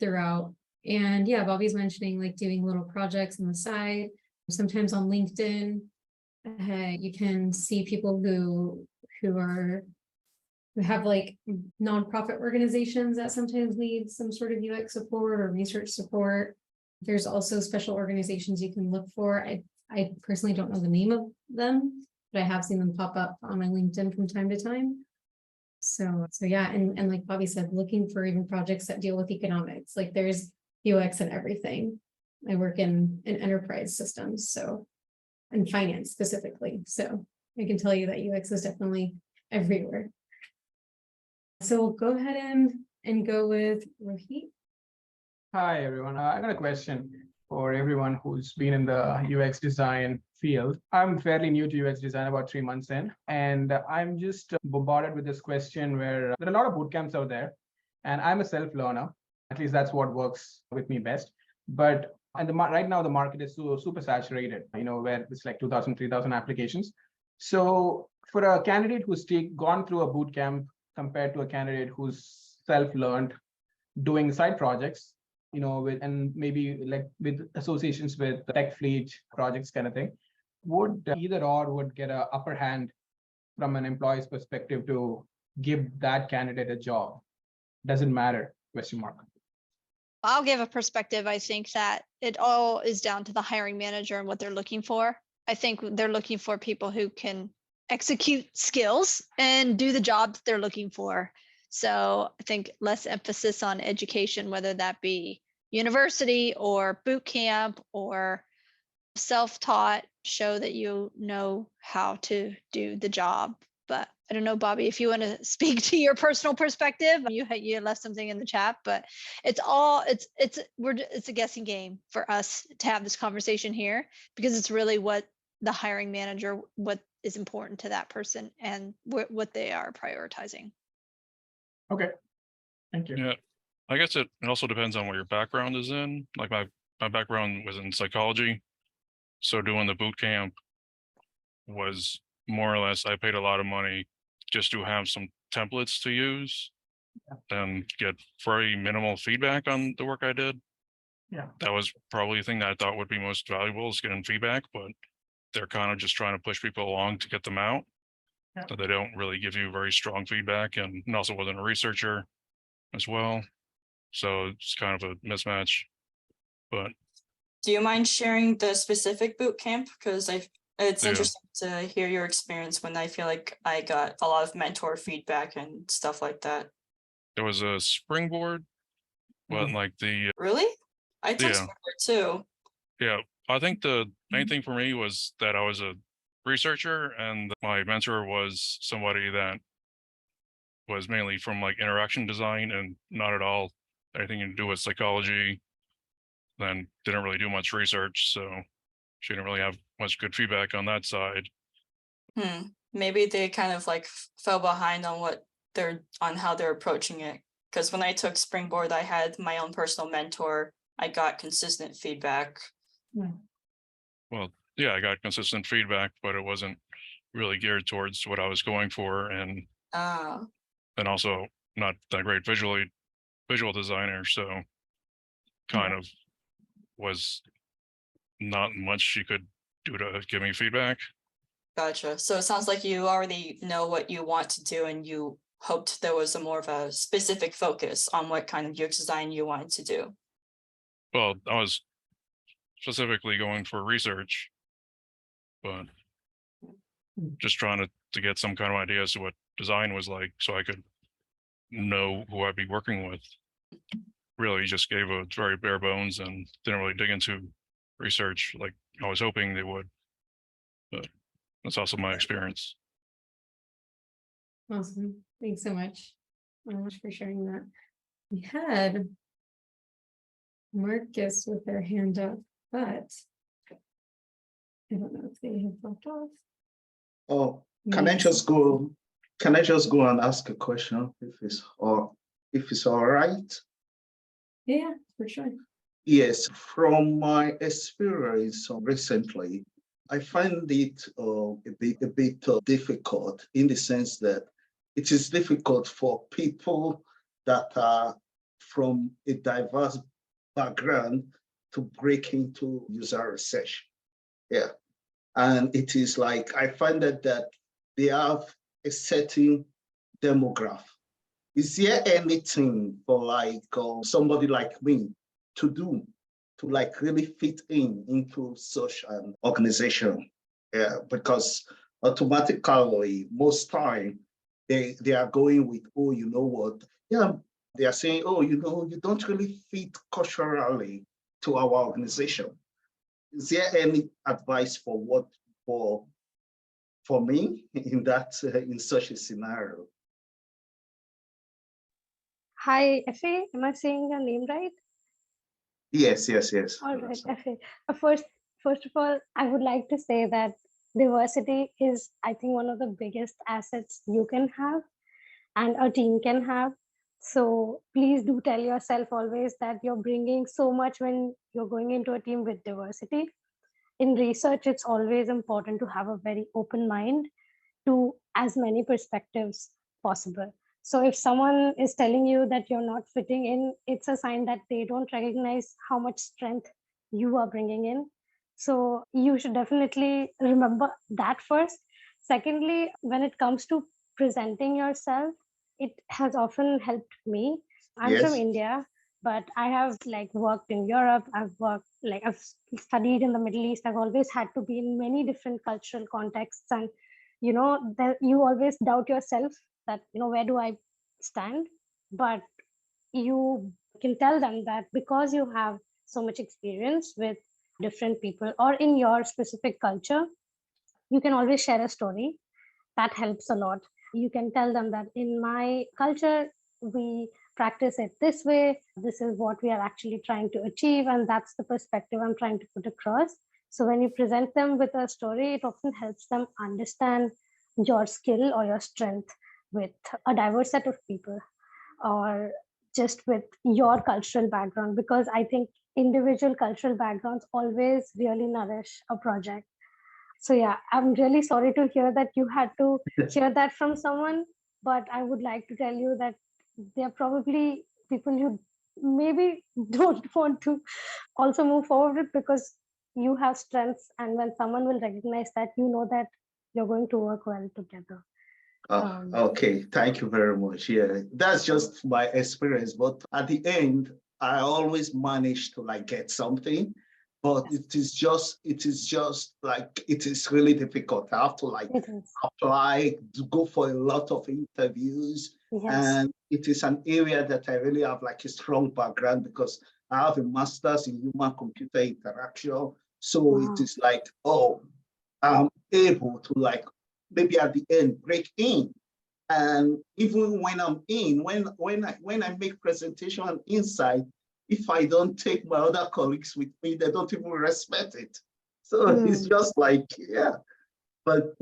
throughout. And yeah, Bobby's mentioning like doing little projects on the side, sometimes on LinkedIn. You can see people who have like nonprofit organizations that sometimes need some sort of UX support or research support. There's also special organizations you can look for. I personally don't know the name of them, but I have seen them pop up on my LinkedIn from time to time. So yeah, and like Bobby said, looking for even projects that deal with economics. Like there's UX and everything. I work in enterprise systems, so and finance specifically. So I can tell you that UX is definitely everywhere. So we'll go ahead and go with Rohit. Hi, everyone. I got a question for everyone who's been in the UX design field. I'm fairly new to UX design, about 3 months in, and I'm just bombarded with this question where there are a lot of boot camps out there, and I'm a self-learner. At least that's what works with me best. But right now the market is super saturated, where it's like 2,000, 3,000 applications. So for a candidate who's gone through a boot camp compared to a candidate who's self-learned doing side projects, and maybe like with associations with tech fleet projects kind of thing, would either or would get an upper hand from an employee's perspective to give that candidate a job? Doesn't matter, question mark. I'll give a perspective. I think that it all is down to the hiring manager and what they're looking for. I think they're looking for people who can execute skills and do the job that they're looking for. So I think less emphasis on education, whether that be university or boot camp or self-taught, show that you know how to do the job. But I don't know, Bobby, if you want to speak to your personal perspective. You left something in the chat, but it's a guessing game for us to have this conversation here, because it's really what the hiring manager, what is important to that person and what they are prioritizing. Okay, thank you. Yeah, I guess it also depends on what your background is in. Like my background was in psychology, so doing the boot camp was more or less, I paid a lot of money just to have some templates to use and get very minimal feedback on the work I did. Yeah. That was probably the thing that I thought would be most valuable, is getting feedback, but they're kind of just trying to push people along to get them out. Yeah. So they don't really give you very strong feedback, and also wasn't a researcher as well. So it's kind of a mismatch. But Do you mind sharing the specific boot camp? Because it's Yeah. interesting to hear your experience when I feel like I got a lot of mentor feedback and stuff like that. there was a springboard, but like Really? I took Yeah. springboard too. Yeah, I think the main thing for me was that I was a researcher, and my mentor was somebody that was mainly from like interaction design and not at all anything to do with psychology. Then didn't really do much research, so she didn't really have much good feedback on that side. Maybe they kind of like fell behind on how they're approaching it. Because when I took springboard, I had my own personal mentor. I got consistent feedback. Well, yeah, I got consistent feedback, but it wasn't really geared towards what I was going for, and also not that great visual designer, so kind of was not much she could do to give me feedback. Gotcha. So it sounds like you already know what you want to do, and you hoped there was more of a specific focus on what kind of UX design you wanted to do. Well, I was specifically going for research, but just trying to get some kind of idea as to what design was like, so I could know who I'd be working with. Really just gave a very bare bones and didn't really dig into research like I was hoping they would. But that's also my experience. Awesome. Thanks so much for sharing that. We had Marcus with their hand up, but I don't know if they have dropped off. Oh, can I just go and ask a question if it's all right? Yeah, for sure. Yes, from my experience recently, I find it a bit difficult, in the sense that it is difficult for people that are from a diverse background to break into user research. Yeah. And it is like, I find that they have a certain demographic. Is there anything for like somebody like me to do to like really fit into such an organization? Yeah, because automatically most time they are going with, oh, you know what? Yeah, they are saying, oh, you know, you don't really fit culturally to our organization. Is there any advice for me in such a scenario? Hi, Effie. Am I saying your name right? Yes. All right, Effie. First of all, I would like to say that diversity is, I think, one of the biggest assets you can have and a team can have. So please do tell yourself always that you're bringing so much when you're going into a team with diversity. In research, it's always important to have a very open mind to as many perspectives possible. So if someone is telling you that you're not fitting in, it's a sign that they don't recognize how much strength you are bringing in. So you should definitely remember that first. Secondly, when it comes to presenting yourself, it has often helped me. I'm from India, but I have like worked in Europe. I've studied in the Middle East. I've always had to be in many different cultural contexts, and you know that you always doubt yourself that, you know, where do I stand? But you can tell them that because you have so much experience with different people or in your specific culture, you can always share a story. That helps a lot. You can tell them that in my culture, we practice it this way. This is what we are actually trying to achieve, and that's the perspective I'm trying to put across. So when you present them with a story, it often helps them understand your skill or your strength with a diverse set of people, or just with your cultural background, because I think individual cultural backgrounds always really nourish a project. So yeah, I'm really sorry to hear that you had to hear that from someone, but I would like to tell you that they're probably people you maybe don't want to also move forward with, because you have strengths, and when someone will recognize that, you know that you're going to work well together. Okay, thank you very much. Yeah, that's just my experience. But at the end, I always manage to like get something. But it is just like it is really difficult. I have to like apply, to go for a lot of interviews. And it is an area that I really have like a strong background, because I have a master's in human computer interaction. So it is like, oh, I'm able to like maybe at the end break in. And even when I'm in, when I make presentation inside, if I don't take my other colleagues with me, they don't even respect it. So it's just like, yeah, but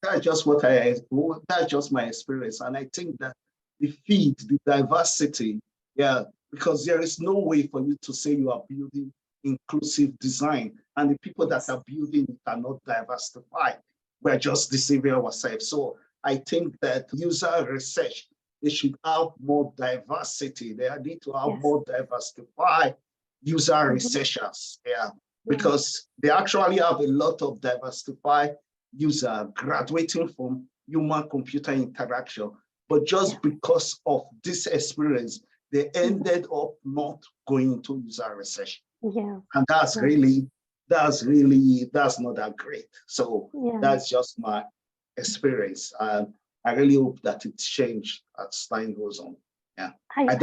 that's just that's just my experience. And I think that the diversity, yeah, because there is no way for you to say you are building inclusive design and the people that are building it are not diversified. We're just deceiving ourselves. So I think that user research, they should have more diversity. They need to have more diversified user researchers, yeah, because they actually have a lot of diversified user graduating from human computer interaction, but just because of this experience, they ended up not going to user research. And that's not that great. So that's just my experience. I really hope that it changed as time goes on. Yeah, I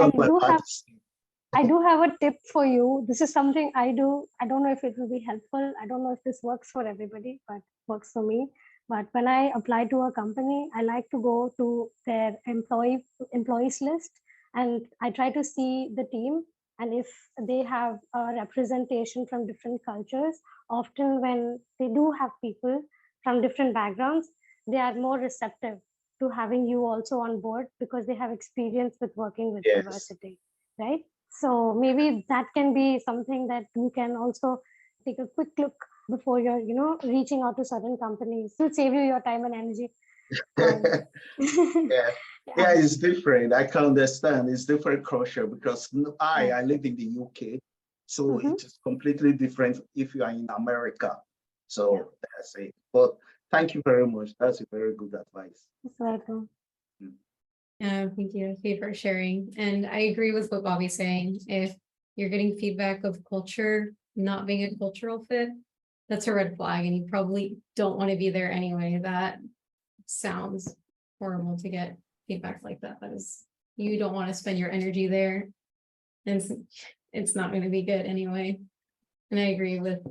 do have a tip for you. This is something I do. I don't know if it will be helpful. I don't know if this works for everybody, but works for me. But when I apply to a company, I like to go to their employees list, and I try to see the team. And if they have a representation from different cultures, often when they do have people from different backgrounds, they are more receptive to having you also on board, because they have experience with working with diversity, right? So maybe that can be something that you can also take a quick look before you're, reaching out to certain companies. It'll save you your time and energy. Yeah, it's different. I can understand. It's different culture, because I live in the UK, so it is completely different if you are in America. So that's it. But thank you very much. That's a very good advice. You're welcome. Thank you, Kate, for sharing. And I agree with what Bobby's saying. If you're getting feedback of culture not being a cultural fit, that's a red flag, and you probably don't want to be there anyway. That sounds horrible to get feedback like that. That is, you don't want to spend your energy there, and it's not going to be good anyway. And I agree with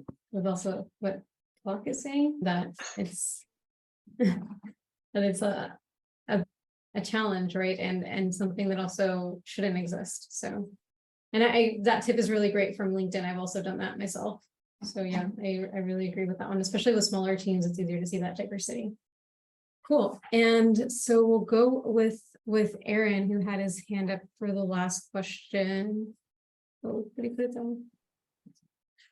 also what Clark is saying, that it's a challenge, right? And something that also shouldn't exist. So, and that tip is really great from LinkedIn. I've also done that myself. So yeah, I really agree with that one, especially with smaller teams. It's easier to see that diversity. Cool. And so we'll go with Aaron, who had his hand up for the last question. Oh, did he put it down?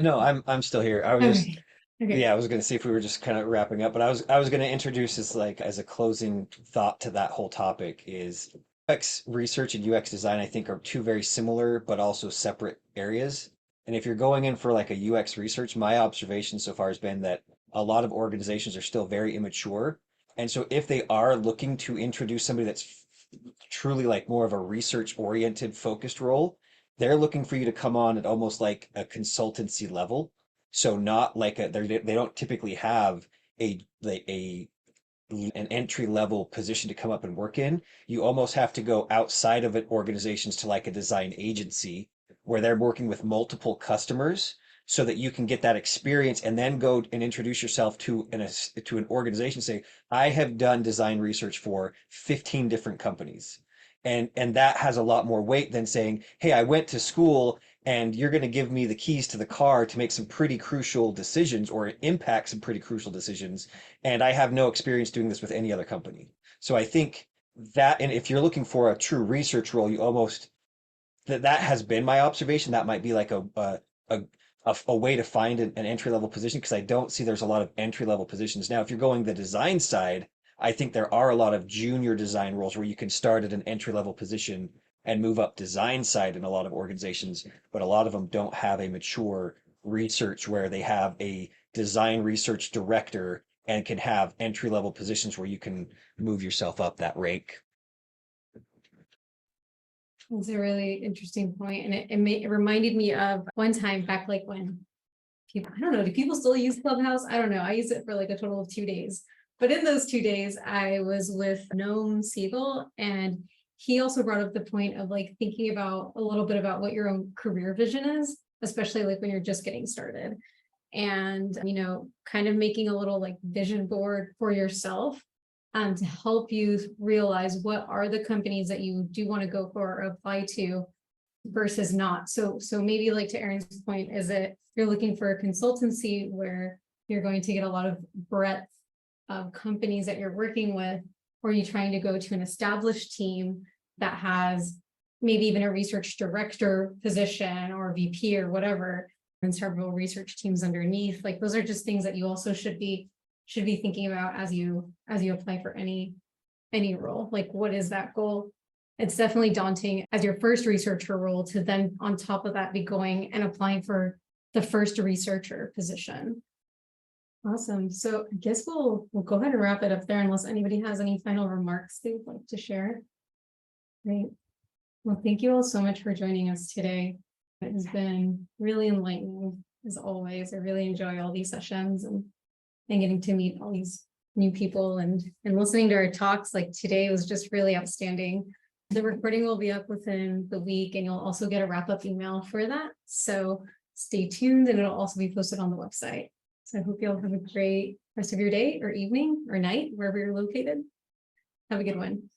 No, I'm still here. I was just Okay. yeah, I was gonna see if we were just kind of wrapping up, but I was gonna introduce as a closing thought to that whole topic is UX research and UX design, I think, are two very similar but also separate areas. And if you're going in for like a UX research, my observation so far has been that a lot of organizations are still very immature. And so if they are looking to introduce somebody that's truly like more of a research oriented focused role, they're looking for you to come on at almost like a consultancy level. So not like they don't typically have an entry level position to come up and work in. You almost have to go outside of it organizations to like a design agency where they're working with multiple customers so that you can get that experience and then go and introduce yourself to an organization. Say, I have done design research for 15 different companies. And that has a lot more weight than saying, hey, I went to school and you're going to give me the keys to the car to make some pretty crucial decisions or impact some pretty crucial decisions. And I have no experience doing this with any other company. So I think that, and if you're looking for a true research role, you almost, that has been my observation. That might be like a way to find an entry level position, because I don't see there's a lot of entry level positions. Now, if you're going the design side, I think there are a lot of junior design roles where you can start at an entry-level position and move up design side in a lot of organizations, but a lot of them don't have a mature research where they have a design research director and can have entry-level positions where you can move yourself up that rank. That's a really interesting point, and it reminded me of one time back, like when people, I don't know, do people still use Clubhouse? I don't know. I used it for like a total of 2 days, but in those 2 days, I was with Noam Siegel, and he also brought up the point of like thinking about a little bit about what your own career vision is, especially like when you're just getting started, and kind of making a little like vision board for yourself. To help you realize what are the companies that you do want to go for or apply to versus not. So maybe like to Erin's point, is it you're looking for a consultancy where you're going to get a lot of breadth of companies that you're working with, or are you trying to go to an established team that has maybe even a research director position or VP or whatever, and several research teams underneath? Like those are just things that you also should be thinking about as you apply for any role. Like, what is that goal? It's definitely daunting as your first researcher role to then on top of that be going and applying for the first researcher position. Awesome. So I guess we'll go ahead and wrap it up there unless anybody has any final remarks they would like to share. Great. Well, thank you all so much for joining us today. It has been really enlightening as always. I really enjoy all these sessions and getting to meet all these new people and listening to our talks like today was just really outstanding. The recording will be up within the week, and you'll also get a wrap-up email for that. So stay tuned, and it'll also be posted on the website. So I hope you all have a great rest of your day or evening or night, wherever you're located. Have a good one.